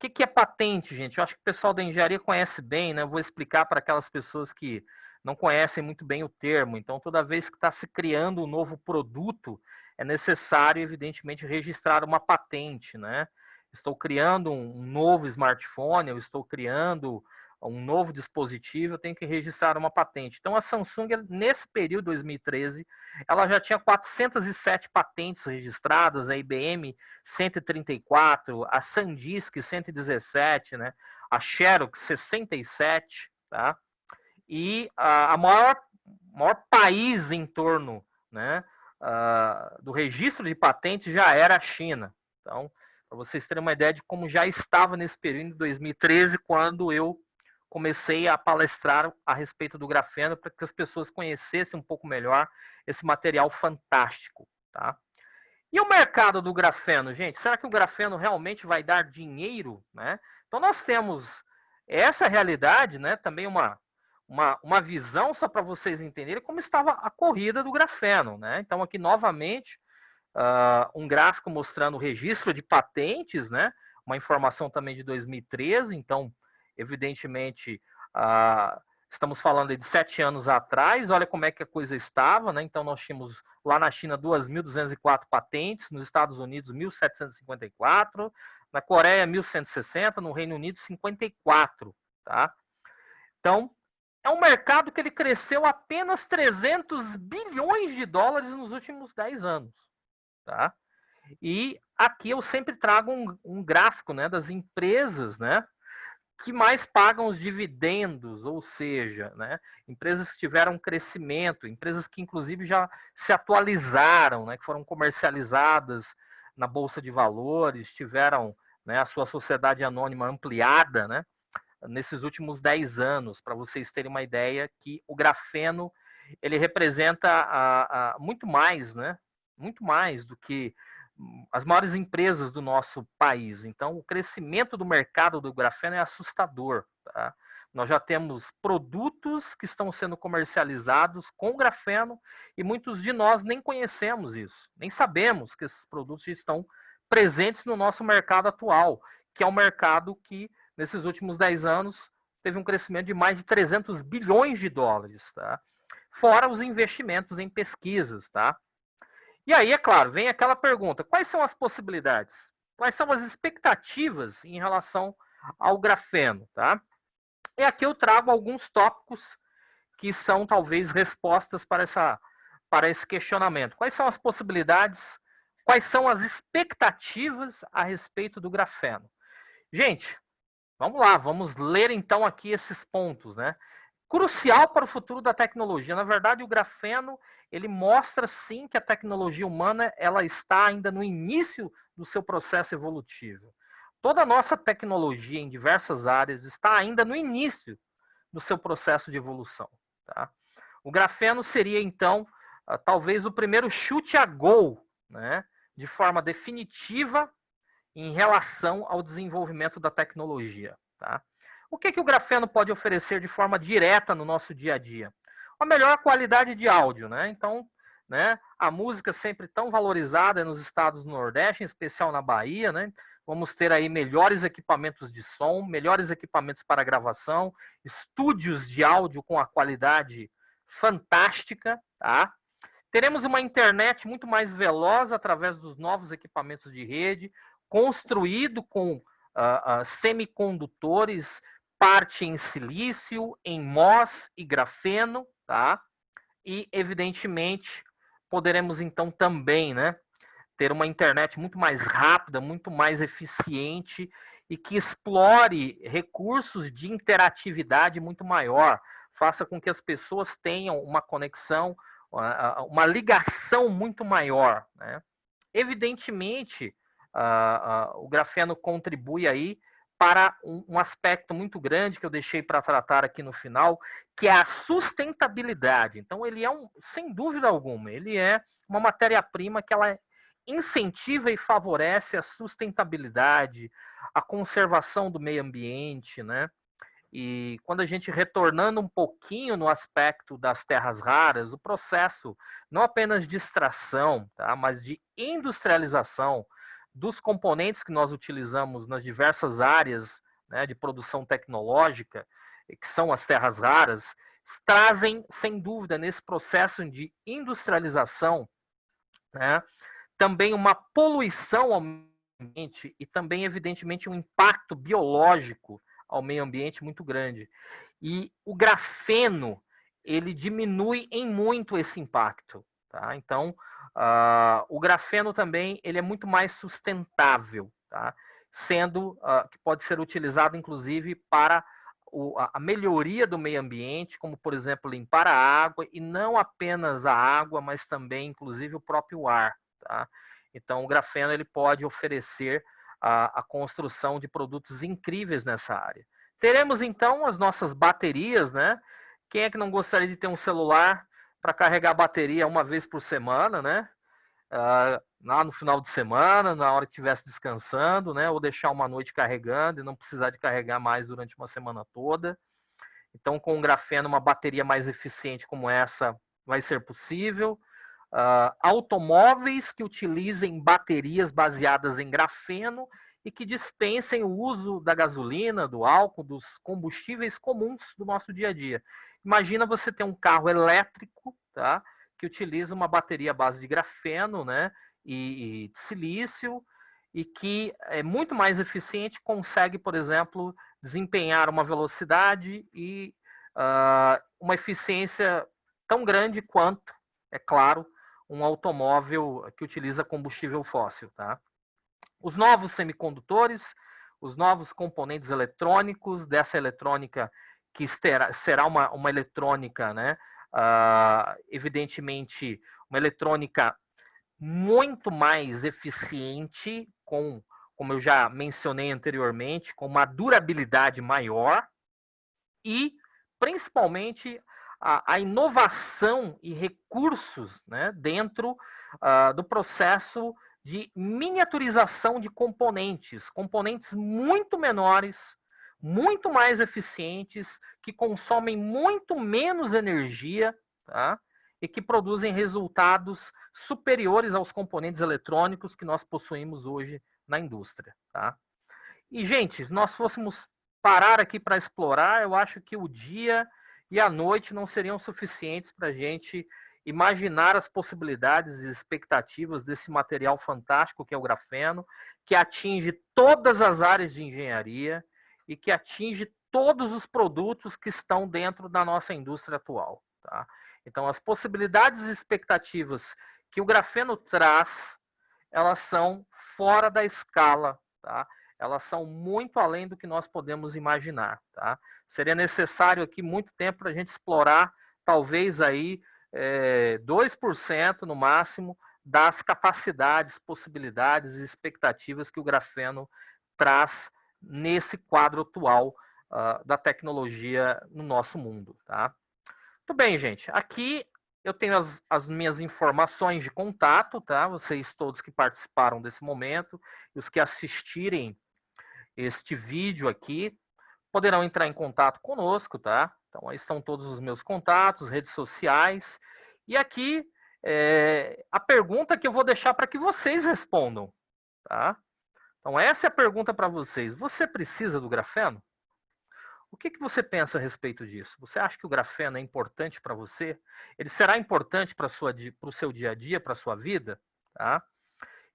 S1: O que é patente, gente? Eu acho que o pessoal da engenharia conhece bem, né? Eu vou explicar para aquelas pessoas que não conhecem muito bem o termo. Então, toda vez que está se criando um novo produto, é necessário, evidentemente, registrar uma patente, né? Estou criando um novo smartphone, eu estou criando um novo dispositivo, eu tenho que registrar uma patente. Então, a Samsung, nesse período, 2013, ela já tinha 407 patentes registradas, a IBM 134, a SanDisk 117, né? A Xerox 67, tá? E a maior país em torno, né, do registro de patentes já era a China. Então, para vocês terem uma ideia de como já estava nesse período de 2013, quando eu comecei a palestrar a respeito do grafeno, para que as pessoas conhecessem um pouco melhor esse material fantástico, tá? E o mercado do grafeno, gente? Será que o grafeno realmente vai dar dinheiro, né? Então nós temos essa realidade, né? Também uma visão só para vocês entenderem como estava a corrida do grafeno, né? Então aqui novamente um gráfico mostrando o registro de patentes, né? Uma informação também de 2013, então evidentemente estamos falando de 7 anos atrás, olha como é que a coisa estava, né? Então nós tínhamos lá na China 2.204 patentes, nos Estados Unidos 1.754, na Coreia 1.160, no Reino Unido 54, tá? Então, é um mercado que ele cresceu apenas 300 bilhões de dólares nos últimos 10 anos, tá? E aqui eu sempre trago um gráfico, né, das empresas, né, que mais pagam os dividendos, ou seja, né, empresas que tiveram crescimento, empresas que inclusive já se atualizaram, né, que foram comercializadas na Bolsa de Valores, tiveram, né, a sua sociedade anônima ampliada, né, nesses últimos 10 anos, para vocês terem uma ideia que o grafeno ele representa muito mais, né, muito mais do que as maiores empresas do nosso país. Então, o crescimento do mercado do grafeno é assustador, tá? Nós já temos produtos que estão sendo comercializados com grafeno e muitos de nós nem conhecemos isso, nem sabemos que esses produtos estão presentes no nosso mercado atual, que é um mercado que, nesses últimos 10 anos, teve um crescimento de mais de 300 bilhões de dólares, tá? Fora os investimentos em pesquisas, tá? E aí, é claro, vem aquela pergunta: quais são as possibilidades? Quais são as expectativas em relação ao grafeno, tá? E aqui eu trago alguns tópicos que são talvez respostas para esse questionamento. Quais são as possibilidades? Quais são as expectativas a respeito do grafeno? Gente, vamos lá, vamos ler então aqui esses pontos, né? Crucial para o futuro da tecnologia. Na verdade, o grafeno ele mostra sim que a tecnologia humana ela está ainda no início do seu processo evolutivo. Toda a nossa tecnologia em diversas áreas está ainda no início do seu processo de evolução. Tá? O grafeno seria então talvez o primeiro chute a gol, né, de forma definitiva em relação ao desenvolvimento da tecnologia. Tá? O que o grafeno pode oferecer de forma direta no nosso dia a dia? A melhor qualidade de áudio, né? Então, né, a música sempre tão valorizada nos estados do Nordeste, em especial na Bahia, né? Vamos ter aí melhores equipamentos de som, melhores equipamentos para gravação, estúdios de áudio com a qualidade fantástica, tá? Teremos uma internet muito mais veloz através dos novos equipamentos de rede, construído com semicondutores, parte em silício, em MOS e grafeno, tá? E, evidentemente, poderemos então também, né, ter uma internet muito mais rápida, muito mais eficiente e que explore recursos de interatividade muito maior, faça com que as pessoas tenham uma conexão, uma ligação muito maior, né? Evidentemente, o grafeno contribui aí para um aspecto muito grande que eu deixei para tratar aqui no final, que é a sustentabilidade. Então, ele é sem dúvida alguma, ele é uma matéria-prima que ela incentiva e favorece a sustentabilidade, a conservação do meio ambiente, né? E quando a gente retornando um pouquinho no aspecto das terras raras, o processo não apenas de extração, tá, mas de industrialização dos componentes que nós utilizamos nas diversas áreas, né, de produção tecnológica, que são as terras raras, trazem, sem dúvida, nesse processo de industrialização, né, também uma poluição ao meio ambiente e também, evidentemente, um impacto biológico ao meio ambiente muito grande. E o grafeno, ele diminui em muito esse impacto. Tá? Então, o grafeno também ele é muito mais sustentável, tá? Sendo que pode ser utilizado, inclusive, para a melhoria do meio ambiente, como, por exemplo, limpar a água, e não apenas a água, mas também, inclusive, o próprio ar. Tá? Então, o grafeno ele pode oferecer a construção de produtos incríveis nessa área. Teremos, então, as nossas baterias, né? Quem é que não gostaria de ter um celular para carregar a bateria uma vez por semana, né? Lá no final de semana, na hora que estivesse descansando, né? Ou deixar uma noite carregando e não precisar de carregar mais durante uma semana toda. Então, com o grafeno, uma bateria mais eficiente como essa vai ser possível. Automóveis que utilizem baterias baseadas em grafeno e que dispensem o uso da gasolina, do álcool, dos combustíveis comuns do nosso dia a dia. Imagina você ter um carro elétrico, tá, que utiliza uma bateria à base de grafeno, né, e de silício, e que é muito mais eficiente, consegue, por exemplo, desempenhar uma velocidade e uma eficiência tão grande quanto, é claro, um automóvel que utiliza combustível fóssil. Tá? Os novos semicondutores, os novos componentes eletrônicos, dessa eletrônica que será uma eletrônica, né, evidentemente, uma eletrônica muito mais eficiente, como eu já mencionei anteriormente, com uma durabilidade maior e, principalmente, a inovação e recursos, né, dentro do processo de miniaturização de componentes muito menores, muito mais eficientes, que consomem muito menos energia, tá? E que produzem resultados superiores aos componentes eletrônicos que nós possuímos hoje na indústria. Tá? E, gente, se nós fôssemos parar aqui para explorar, eu acho que o dia e a noite não seriam suficientes para a gente imaginar as possibilidades e expectativas desse material fantástico que é o grafeno, que atinge todas as áreas de engenharia e que atinge todos os produtos que estão dentro da nossa indústria atual. Tá? Então, as possibilidades e expectativas que o grafeno traz, elas são fora da escala, tá? Elas são muito além do que nós podemos imaginar. Tá? Seria necessário aqui muito tempo para a gente explorar, talvez aí 2% no máximo das capacidades, possibilidades e expectativas que o grafeno traz nesse quadro atual da tecnologia no nosso mundo. Tá? Muito bem, gente. Aqui eu tenho as minhas informações de contato, tá? Vocês todos que participaram desse momento e os que assistirem este vídeo aqui poderão entrar em contato conosco, tá? Então, aí estão todos os meus contatos, redes sociais. E aqui, a pergunta que eu vou deixar para que vocês respondam, tá? Então, essa é a pergunta para vocês. Você precisa do grafeno? O que você pensa a respeito disso? Você acha que o grafeno é importante para você? Ele será importante para o seu dia a dia, para a sua vida? Tá?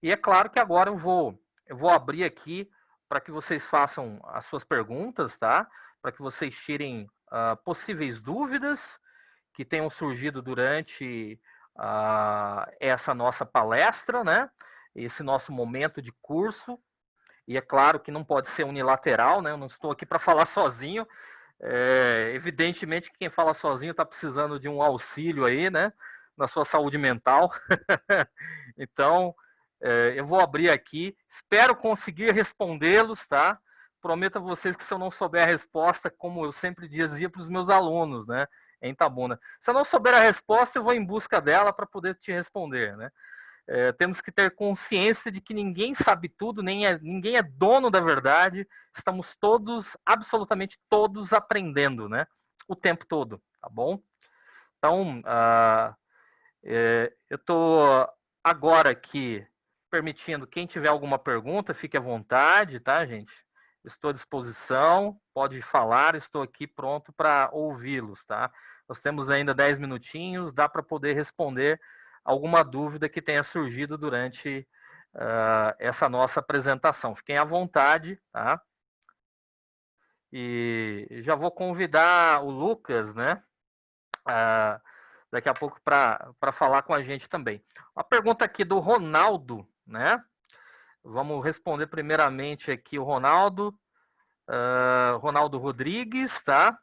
S1: E é claro que agora eu vou abrir aqui para que vocês façam as suas perguntas, tá? Para que vocês tirem possíveis dúvidas que tenham surgido durante essa nossa palestra, né? Esse nosso momento de curso. E é claro que não pode ser unilateral, né? Eu não estou aqui para falar sozinho. Evidentemente que quem fala sozinho está precisando de um auxílio aí, né? Na sua saúde mental. Então, eu vou abrir aqui. Espero conseguir respondê-los, tá? Prometo a vocês que se eu não souber a resposta, como eu sempre dizia para os meus alunos, né? Em Itabuna. Se eu não souber a resposta, eu vou em busca dela para poder te responder, né? Temos que ter consciência de que ninguém sabe tudo, ninguém é dono da verdade, estamos todos, absolutamente todos, aprendendo, né? O tempo todo, tá bom? Então, eu estou agora aqui permitindo, quem tiver alguma pergunta, fique à vontade, tá, gente? Estou à disposição, pode falar, estou aqui pronto para ouvi-los, tá? Nós temos ainda 10 minutinhos, dá para poder responder alguma dúvida que tenha surgido durante essa nossa apresentação. Fiquem à vontade, tá? E já vou convidar o Lucas, né? Daqui a pouco para falar com a gente também. Uma pergunta aqui do Ronaldo, né? Vamos responder primeiramente aqui o Ronaldo. Ronaldo Rodrigues, tá?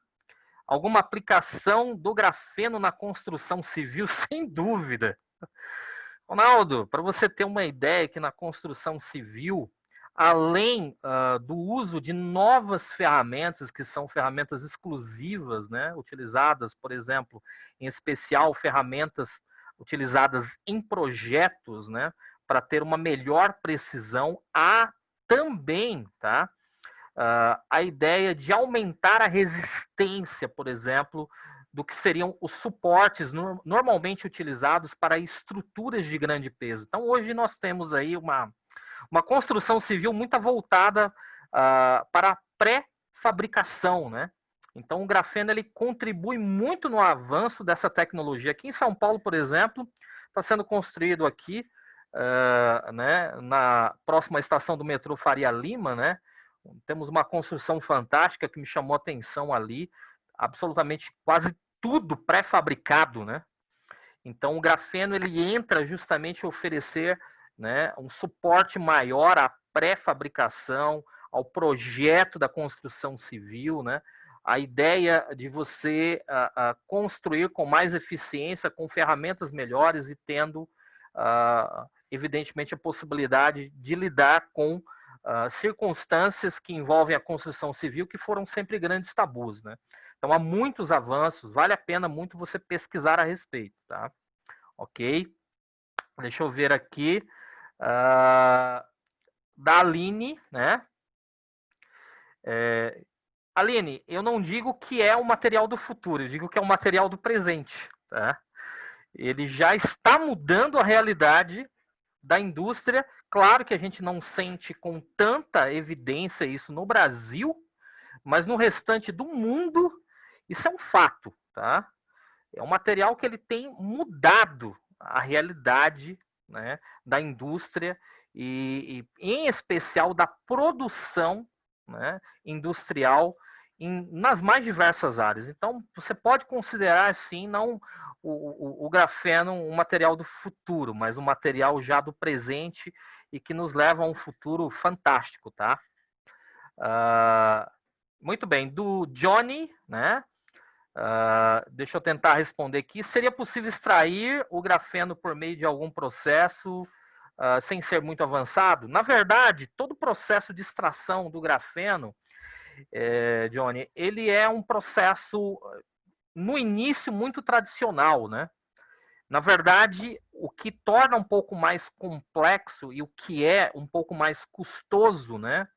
S1: Alguma aplicação do grafeno na construção civil? Sem dúvida. Ronaldo, para você ter uma ideia que na construção civil, além do uso de novas ferramentas, que são ferramentas exclusivas, né, utilizadas, por exemplo, em especial ferramentas utilizadas em projetos, né, para ter uma melhor precisão, há também, tá, a ideia de aumentar a resistência, por exemplo, do que seriam os suportes normalmente utilizados para estruturas de grande peso. Então, hoje nós temos aí uma construção civil muito voltada para a pré-fabricação, né? Então, o grafeno ele contribui muito no avanço dessa tecnologia. Aqui em São Paulo, por exemplo, está sendo construído aqui, né, na próxima estação do metrô Faria Lima, né? Temos uma construção fantástica que me chamou a atenção ali, absolutamente quase tudo pré-fabricado, né? Então, o grafeno ele entra justamente a oferecer, né, um suporte maior à pré-fabricação, ao projeto da construção civil, né? A ideia de você construir com mais eficiência, com ferramentas melhores e tendo, evidentemente, a possibilidade de lidar com circunstâncias que envolvem a construção civil que foram sempre grandes tabus, né? Então, há muitos avanços, vale a pena muito você pesquisar a respeito, tá? Ok? Deixa eu ver aqui. Da Aline, né? Aline, eu não digo que é o material do futuro, eu digo que é o material do presente, tá? Ele já está mudando a realidade da indústria. Claro que a gente não sente com tanta evidência isso no Brasil, mas no restante do mundo, isso é um fato, tá? É um material que ele tem mudado a realidade, né, da indústria e em especial da produção, né, industrial nas mais diversas áreas. Então, você pode considerar, sim, não o grafeno um material do futuro, mas um material já do presente e que nos leva a um futuro fantástico, tá? Muito bem, do Johnny, né? Deixa eu tentar responder aqui. Seria possível extrair o grafeno por meio de algum processo sem ser muito avançado? Na verdade, todo o processo de extração do grafeno, Johnny, ele é um processo, no início, muito tradicional, né? Na verdade, o que torna um pouco mais complexo e o que é um pouco mais custoso, né?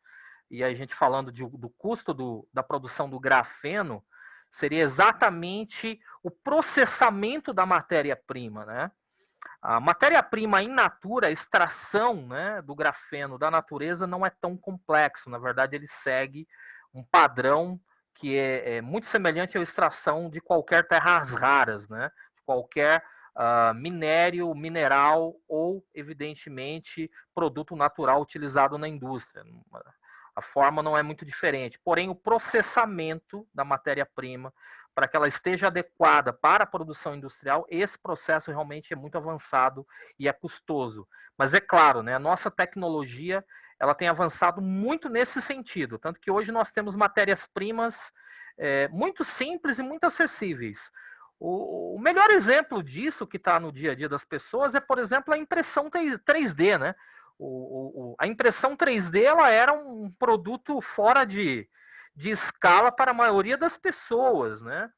S1: E a gente falando do custo da produção do grafeno, seria exatamente o processamento da matéria-prima, né? A matéria-prima in natura, a extração, né, do grafeno da natureza não é tão complexo. Na verdade, ele segue um padrão que é muito semelhante à extração de qualquer terras raras, né? Qualquer minério, mineral ou, evidentemente, produto natural utilizado na indústria. A forma não é muito diferente, porém o processamento da matéria-prima para que ela esteja adequada para a produção industrial, esse processo realmente é muito avançado e é custoso. Mas é claro, né, a nossa tecnologia ela tem avançado muito nesse sentido, tanto que hoje nós temos matérias-primas muito simples e muito acessíveis. O melhor exemplo disso que está no dia a dia das pessoas é, por exemplo, a impressão 3D, né? A impressão 3D ela era um produto fora de escala para a maioria das pessoas, né?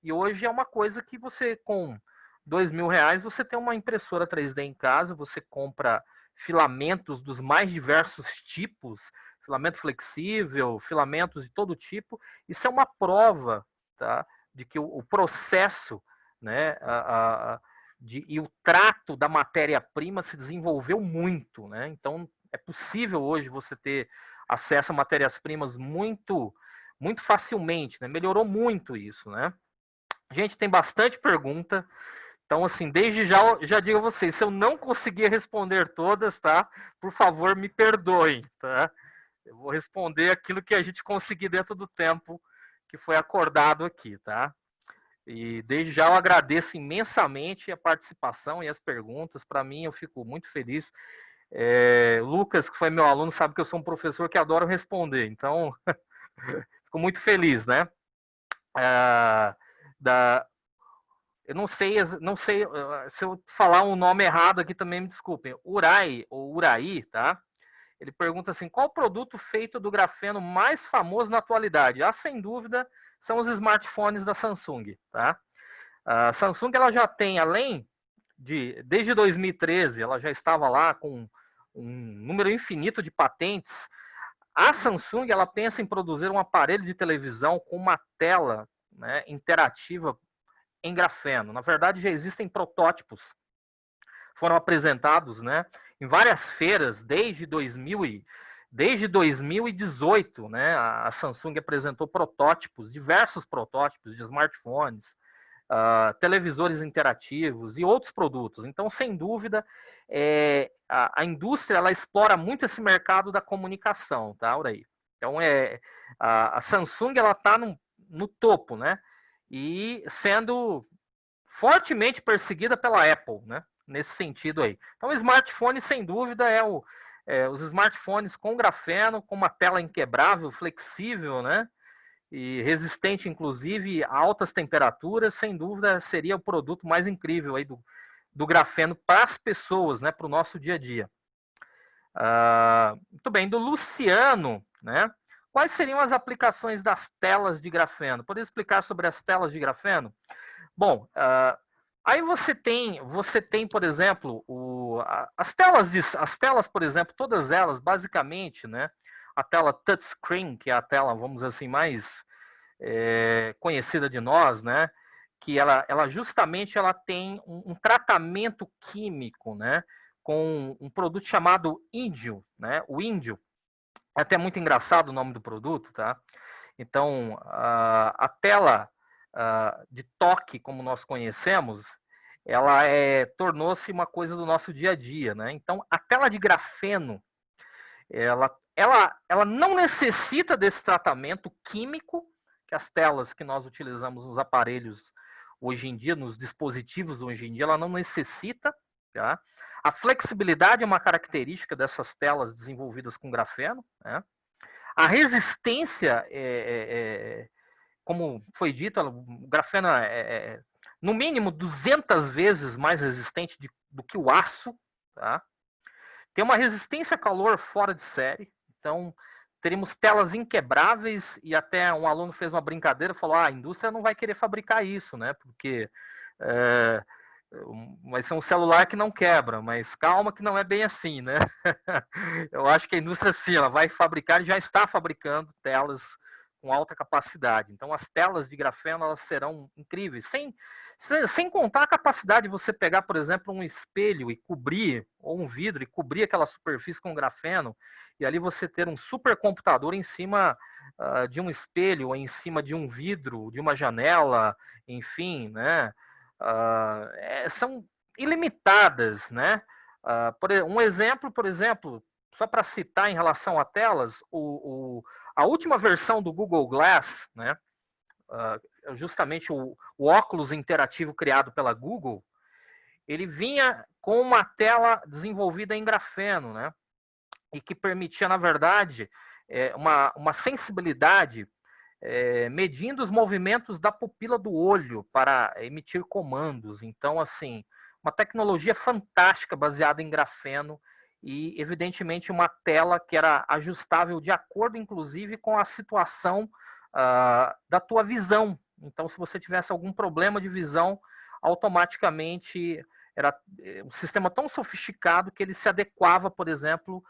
S1: E hoje é uma coisa que você, com R$ 2.000 você tem uma impressora 3D em casa, você compra filamentos dos mais diversos tipos, filamento flexível, filamentos de todo tipo. Isso é uma prova, tá, de que o processo, né, e o trato da matéria-prima se desenvolveu muito, né? Então é possível hoje você ter acesso a matérias-primas muito facilmente, né? Melhorou muito isso, né? Gente, tem bastante pergunta. Então, assim, desde já digo a vocês, se eu não conseguir responder todas, tá? Por favor, me perdoem, tá? Eu vou responder aquilo que a gente conseguir dentro do tempo que foi acordado aqui, tá? E desde já eu agradeço imensamente a participação e as perguntas. Para mim, eu fico muito feliz. Lucas, que foi meu aluno, sabe que eu sou um professor que adoro responder. Então, fico muito feliz, né? Eu não sei se eu falar um nome errado aqui também, me desculpem. Urai, ou Uraí, tá? Ele pergunta assim, qual o produto feito do grafeno mais famoso na atualidade? Sem dúvida, são os smartphones da Samsung, tá? A Samsung, ela já tem, desde 2013, ela já estava lá com um número infinito de patentes. A Samsung, ela pensa em produzir um aparelho de televisão com uma tela, né, interativa em grafeno. Na verdade, já existem protótipos, foram apresentados, né, em várias feiras desde 2018, né, a Samsung apresentou protótipos, diversos protótipos de smartphones, televisores interativos e outros produtos. Então, sem dúvida, a indústria ela explora muito esse mercado da comunicação, tá, Uraí? Então, a Samsung ela está no topo, né? E sendo fortemente perseguida pela Apple, né? Nesse sentido aí. Então, o smartphone, sem dúvida, os smartphones com grafeno, com uma tela inquebrável, flexível, né? E resistente, inclusive, a altas temperaturas, sem dúvida, seria o produto mais incrível aí do grafeno para as pessoas, né? Para o nosso dia a dia. Muito bem, do Luciano, né? Quais seriam as aplicações das telas de grafeno? Poderia explicar sobre as telas de grafeno? Bom, aí você tem, por exemplo, as telas, por exemplo, todas elas, basicamente, né? A tela touchscreen, que é a tela, vamos dizer assim, mais conhecida de nós, né? Que ela justamente ela tem um tratamento químico, né? Com um produto chamado índio, né? O índio, é até muito engraçado o nome do produto, tá? Então, a tela de toque, como nós conhecemos, ela tornou-se uma coisa do nosso dia a dia, né? Então, a tela de grafeno, ela não necessita desse tratamento químico que as telas que nós utilizamos nos aparelhos hoje em dia, nos dispositivos hoje em dia, ela não necessita, tá? A flexibilidade é uma característica dessas telas desenvolvidas com grafeno, né? A resistência, como foi dito, o grafeno é no mínimo 200 vezes mais resistente do que o aço, tá? Tem uma resistência a calor fora de série, então teríamos telas inquebráveis, e até um aluno fez uma brincadeira, falou, a indústria não vai querer fabricar isso, né? Porque vai ser um celular que não quebra, mas calma que não é bem assim, né? Eu acho que a indústria, sim, ela vai fabricar e já está fabricando telas com alta capacidade. Então, as telas de grafeno, elas serão incríveis. Sem contar a capacidade de você pegar, por exemplo, um espelho e cobrir, ou um vidro, e cobrir aquela superfície com grafeno, e ali você ter um supercomputador em cima de um espelho, ou em cima de um vidro, de uma janela, enfim, né? São ilimitadas, né? Um exemplo, por exemplo, só para citar em relação a telas, a última versão do Google Glass, né? Justamente o óculos interativo criado pela Google, ele vinha com uma tela desenvolvida em grafeno, né? E que permitia, na verdade, uma sensibilidade medindo os movimentos da pupila do olho para emitir comandos. Então, assim, uma tecnologia fantástica baseada em grafeno e, evidentemente, uma tela que era ajustável de acordo, inclusive, com a situação da tua visão. Então, se você tivesse algum problema de visão, automaticamente era um sistema tão sofisticado que ele se adequava, por exemplo,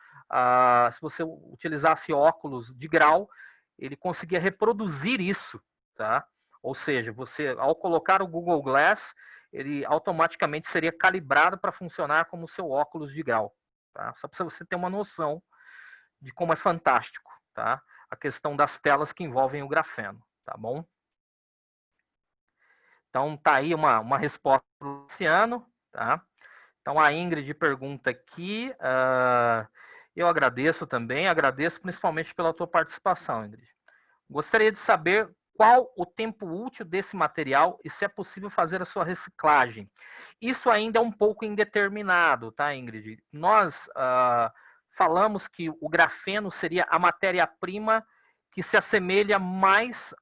S1: se você utilizasse óculos de grau, ele conseguia reproduzir isso, tá? Ou seja, você, ao colocar o Google Glass, ele automaticamente seria calibrado para funcionar como o seu óculos de grau, tá? Só para você ter uma noção de como é fantástico, tá? A questão das telas que envolvem o grafeno, tá bom? Então, tá aí uma resposta para o Luciano, tá? Então, a Ingrid pergunta aqui, eu agradeço também, agradeço principalmente pela tua participação, Ingrid. Gostaria de saber qual o tempo útil desse material e se é possível fazer a sua reciclagem. Isso ainda é um pouco indeterminado, tá, Ingrid? Nós falamos que o grafeno seria a matéria-prima que se assemelha mais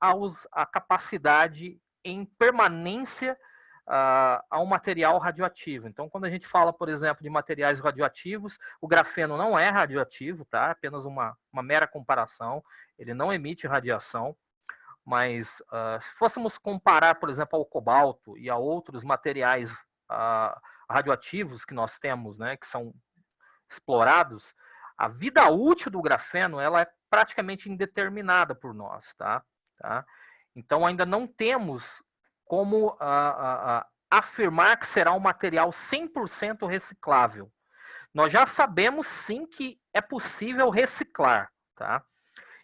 S1: à capacidade em permanência a um material radioativo. Então, quando a gente fala, por exemplo, de materiais radioativos, o grafeno não é radioativo, tá? Apenas uma mera comparação. Ele não emite radiação, mas se fôssemos comparar, por exemplo, ao cobalto e a outros materiais radioativos que nós temos, né, que são explorados, a vida útil do grafeno ela é praticamente indeterminada por nós, tá? Então ainda não temos como afirmar que será um material 100% reciclável. Nós já sabemos sim que é possível reciclar, tá?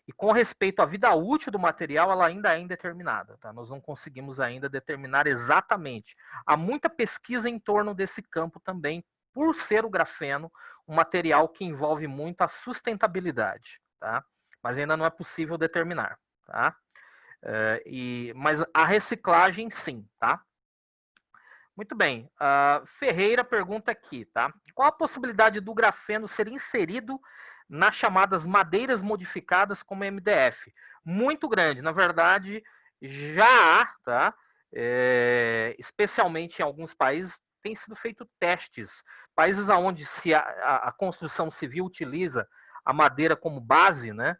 S1: E com respeito à vida útil do material, ela ainda é indeterminada, tá? Nós não conseguimos ainda determinar exatamente. Há muita pesquisa em torno desse campo também, por ser o grafeno um material que envolve muito a sustentabilidade, tá? Mas ainda não é possível determinar, tá? Mas a reciclagem, sim, tá? Muito bem. Ferreira pergunta aqui, tá? Qual a possibilidade do grafeno ser inserido nas chamadas madeiras modificadas como MDF? Muito grande. Na verdade, já há, tá? Especialmente em alguns países, tem sido feito testes. Países onde a construção civil utiliza a madeira como base, né?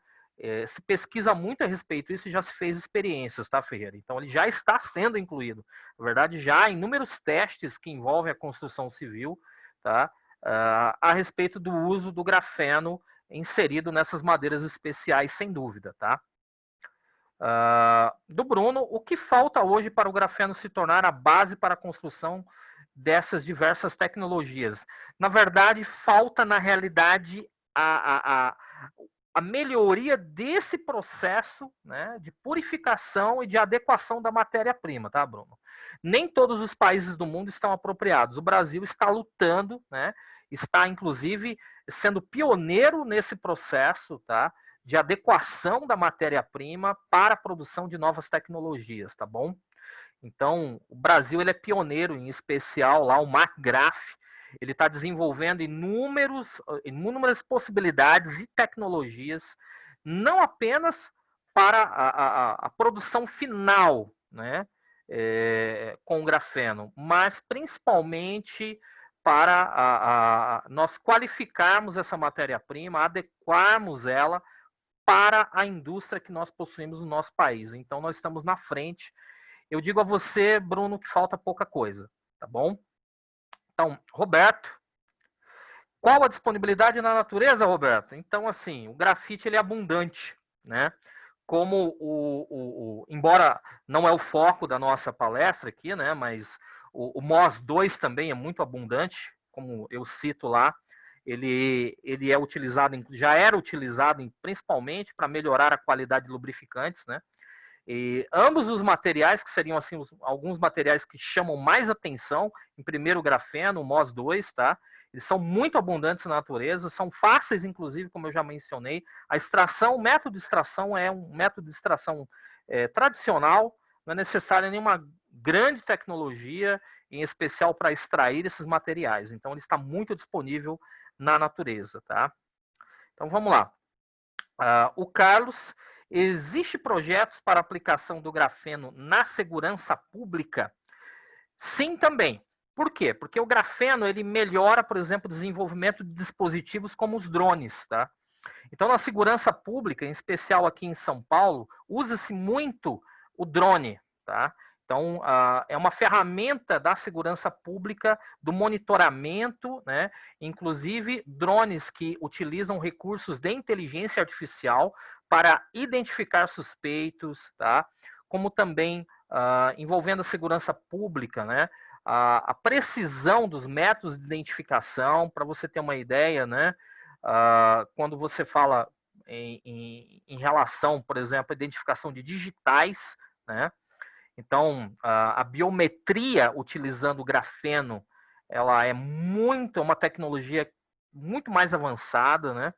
S1: Se pesquisa muito a respeito disso e já se fez experiências, tá, Ferreira? Então, ele já está sendo incluído. Na verdade, já há inúmeros testes que envolvem a construção civil, tá? A respeito do uso do grafeno inserido nessas madeiras especiais, sem dúvida, tá? Do Bruno, o que falta hoje para o grafeno se tornar a base para a construção dessas diversas tecnologias? Na verdade, falta, na realidade, a melhoria desse processo, né, de purificação e de adequação da matéria-prima, tá, Bruno? Nem todos os países do mundo estão apropriados. O Brasil está lutando, né, está, inclusive, sendo pioneiro nesse processo, tá, de adequação da matéria-prima para a produção de novas tecnologias, tá bom? Então, o Brasil ele é pioneiro, em especial lá o McGrath, ele está desenvolvendo inúmeras possibilidades e tecnologias, não apenas para a produção final, né, com grafeno, mas principalmente para nós qualificarmos essa matéria-prima, adequarmos ela para a indústria que nós possuímos no nosso país. Então, nós estamos na frente. Eu digo a você, Bruno, que falta pouca coisa, tá bom? Então, Roberto, qual a disponibilidade na natureza, Roberto? Então, assim, o grafite ele é abundante, né? Como embora não é o foco da nossa palestra aqui, né? Mas o MOS 2 também é muito abundante, como eu cito lá. Ele é utilizado, já era utilizado principalmente para melhorar a qualidade de lubrificantes, né? E ambos os materiais, que seriam assim alguns materiais que chamam mais atenção, em primeiro o grafeno, o MOS 2, tá? Eles são muito abundantes na natureza, são fáceis, inclusive, como eu já mencionei. A extração, o método de extração é um método de extração tradicional, não é necessária nenhuma grande tecnologia, em especial para extrair esses materiais. Então, ele está muito disponível na natureza, tá? Então, vamos lá. O Carlos, existe projetos para aplicação do grafeno na segurança pública? Sim, também. Por quê? Porque o grafeno ele melhora, por exemplo, o desenvolvimento de dispositivos como os drones, tá? Então, na segurança pública, em especial aqui em São Paulo, usa-se muito o drone, tá? Então, é uma ferramenta da segurança pública, do monitoramento, né? Inclusive drones que utilizam recursos de inteligência artificial para identificar suspeitos, tá? Como também envolvendo a segurança pública, né? A precisão dos métodos de identificação, para você ter uma ideia, né? Quando você fala em relação, por exemplo, à identificação de digitais, né? Então, a biometria utilizando o grafeno, ela é uma tecnologia muito mais avançada, né?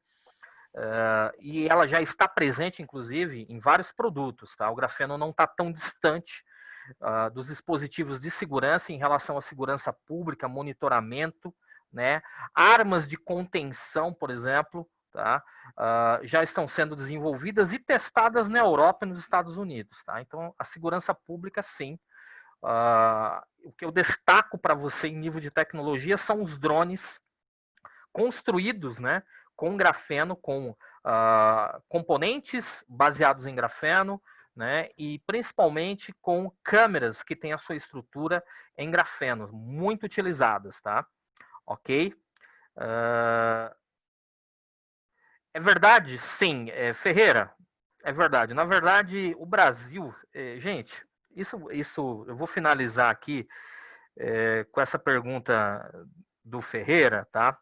S1: E ela já está presente, inclusive, em vários produtos, tá? O grafeno não está tão distante dos dispositivos de segurança em relação à segurança pública, monitoramento, né? Armas de contenção, por exemplo, tá? Já estão sendo desenvolvidas e testadas na Europa e nos Estados Unidos, tá? Então, a segurança pública, sim. O que eu destaco para você em nível de tecnologia são os drones construídos, né, com grafeno, com componentes baseados em grafeno, né, e principalmente com câmeras que têm a sua estrutura em grafeno, muito utilizadas, tá? Ok? É verdade? Sim. Ferreira, é verdade. Na verdade, o Brasil, gente, isso eu vou finalizar aqui com essa pergunta do Ferreira, tá?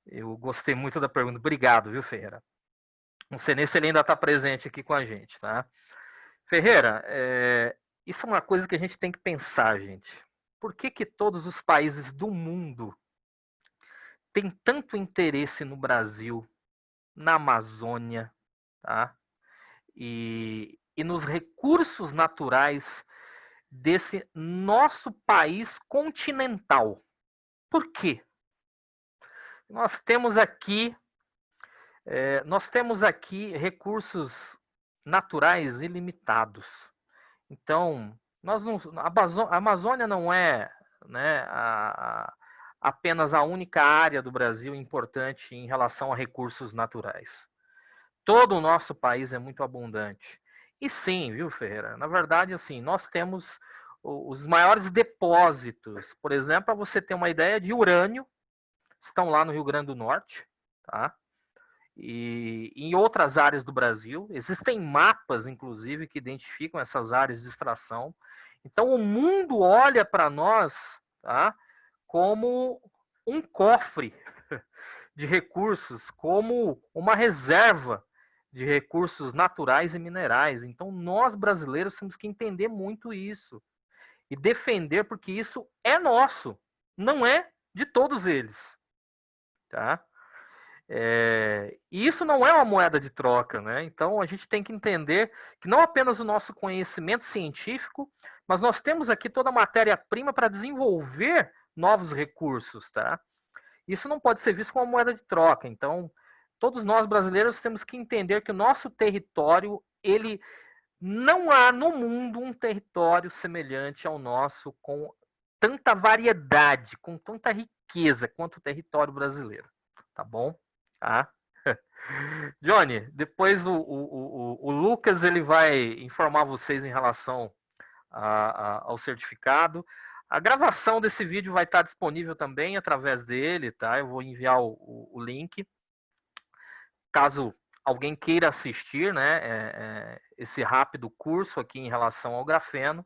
S1: Eu gostei muito da pergunta. Obrigado, viu, Ferreira? Não sei nem se ele ainda está presente aqui com a gente, tá? Ferreira, isso é uma coisa que a gente tem que pensar, gente. Por que que todos os países do mundo têm tanto interesse no Brasil, na Amazônia, tá? E nos recursos naturais desse nosso país continental? Por quê? Nós temos aqui recursos naturais ilimitados. Então, a Amazônia não é, né, apenas a única área do Brasil importante em relação a recursos naturais. Todo o nosso país é muito abundante. E sim, viu, Ferreira? Na verdade, assim, nós temos os maiores depósitos, por exemplo, para você ter uma ideia, de urânio, estão lá no Rio Grande do Norte, tá? E em outras áreas do Brasil. Existem mapas, inclusive, que identificam essas áreas de extração. Então, o mundo olha para nós, tá, como um cofre de recursos, como uma reserva de recursos naturais e minerais. Então, nós brasileiros temos que entender muito isso e defender, porque isso é nosso, não é de todos eles, tá? E isso não é uma moeda de troca, né? Então a gente tem que entender que não apenas o nosso conhecimento científico, mas nós temos aqui toda a matéria-prima para desenvolver novos recursos, tá? Isso não pode ser visto como uma moeda de troca. Então, todos nós brasileiros temos que entender que o nosso território, ele não há no mundo um território semelhante ao nosso, com tanta variedade, com tanta riqueza quanto o território brasileiro, tá bom? Tá? Johnny, depois o Lucas ele vai informar vocês em relação ao certificado. A gravação desse vídeo vai estar disponível também através dele, tá? Eu vou enviar o link. Caso alguém queira assistir, né, esse rápido curso aqui em relação ao grafeno.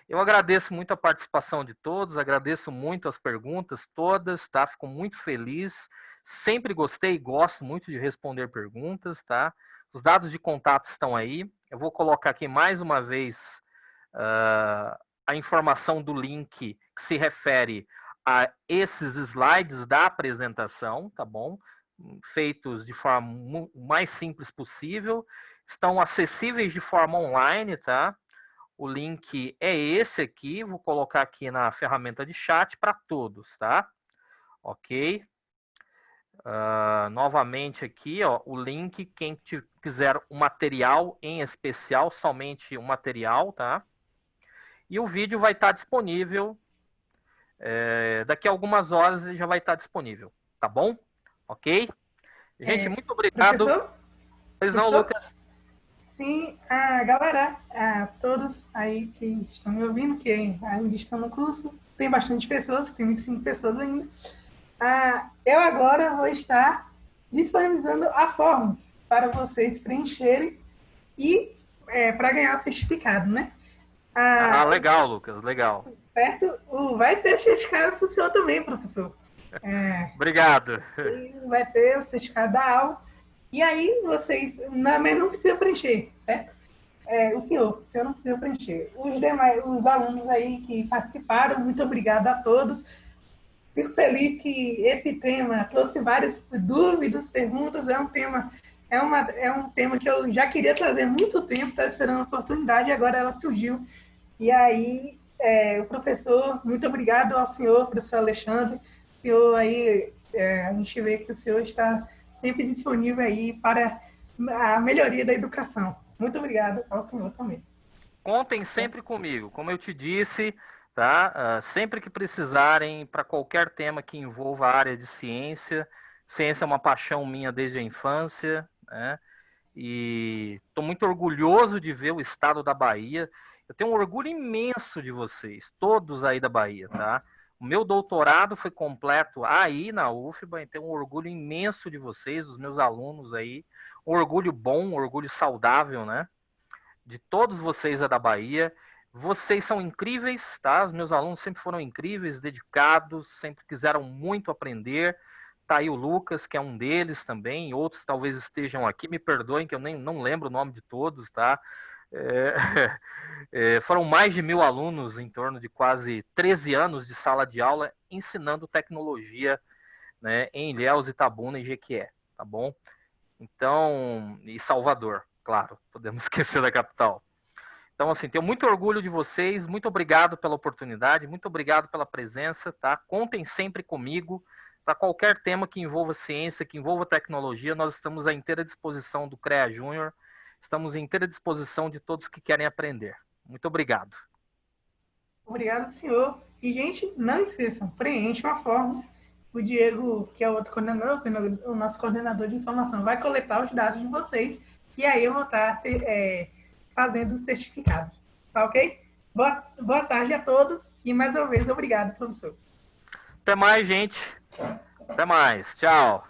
S1: Eu agradeço muito a participação de todos, agradeço muito as perguntas todas, tá? Fico muito feliz. Sempre gostei e gosto muito de responder perguntas, tá? Os dados de contato estão aí. Eu vou colocar aqui mais uma vez a informação do link que se refere a esses slides da apresentação, tá bom? Feitos de forma mais simples possível. Estão acessíveis de forma online, tá? O link é esse aqui, vou colocar aqui na ferramenta de chat para todos, tá? Ok? Novamente aqui, ó, o link, quem quiser o material em especial, somente o material, tá? E o vídeo vai estar disponível, daqui a algumas horas ele já vai estar disponível, tá bom? Ok? Gente, muito obrigado.
S2: Professor?
S1: Pois não,
S2: Professor?
S1: Lucas?
S2: Sim, a galera a todos aí que estão me ouvindo, que ainda estão no curso. Tem bastante pessoas, tem 25 pessoas ainda. Eu agora vou estar disponibilizando a forma para vocês preencherem e para ganhar o certificado, né?
S1: Ah,
S2: Ah,
S1: legal, Lucas, legal.
S2: certo? Vai ter certificado para o senhor também, professor. É,
S1: Obrigado.
S2: vai ter o certificado da aula. E aí vocês não precisam preencher, certo? O senhor não precisa preencher. Os demais, os alunos aí que participaram, muito obrigado a todos. Fico feliz que esse tema trouxe várias dúvidas, perguntas. É um tema que eu já queria trazer há muito tempo, estava esperando a oportunidade, e agora ela surgiu. E aí, o professor, muito obrigado ao senhor, professor Alexandre. O senhor aí, a gente vê que o senhor está sempre disponível aí para a melhoria da educação. Muito obrigado ao senhor também.
S1: Contem sempre comigo, como eu te disse, tá? Sempre que precisarem para qualquer tema que envolva a área de ciência. Ciência é uma paixão minha desde a infância, né? E estou muito orgulhoso de ver o estado da Bahia. Eu tenho um orgulho imenso de vocês, todos aí da Bahia, tá? O meu doutorado foi completo aí na UFBA, então um orgulho imenso de vocês, dos meus alunos aí. Um orgulho bom, um orgulho saudável, né? De todos vocês é da Bahia. Vocês são incríveis, tá? Os meus alunos sempre foram incríveis, dedicados, sempre quiseram muito aprender. Tá aí o Lucas, que é um deles também, outros talvez estejam aqui, me perdoem que eu nem não lembro o nome de todos, tá? É, foram mais de 1.000 alunos, em torno de quase 13 anos de sala de aula, ensinando tecnologia, né, em Ilhéus, Itabuna e Jequié, tá bom? Então, e Salvador, claro, podemos esquecer da capital. Então, assim, tenho muito orgulho de vocês, muito obrigado pela oportunidade, muito obrigado pela presença, tá? Contem sempre comigo para qualquer tema que envolva ciência, que envolva tecnologia, nós estamos à inteira disposição do CREA Júnior, estamos à inteira disposição de todos que querem aprender. Muito obrigado.
S2: Obrigado, senhor. E, gente, não esqueçam, preencham a forma. O Diego, que é o outro coordenador, o nosso coordenador de informação, vai coletar os dados de vocês e aí eu vou estar fazendo os certificados. Tá ok? Boa tarde a todos e mais uma vez obrigado, professor.
S1: Até mais, gente. Até mais. Tchau.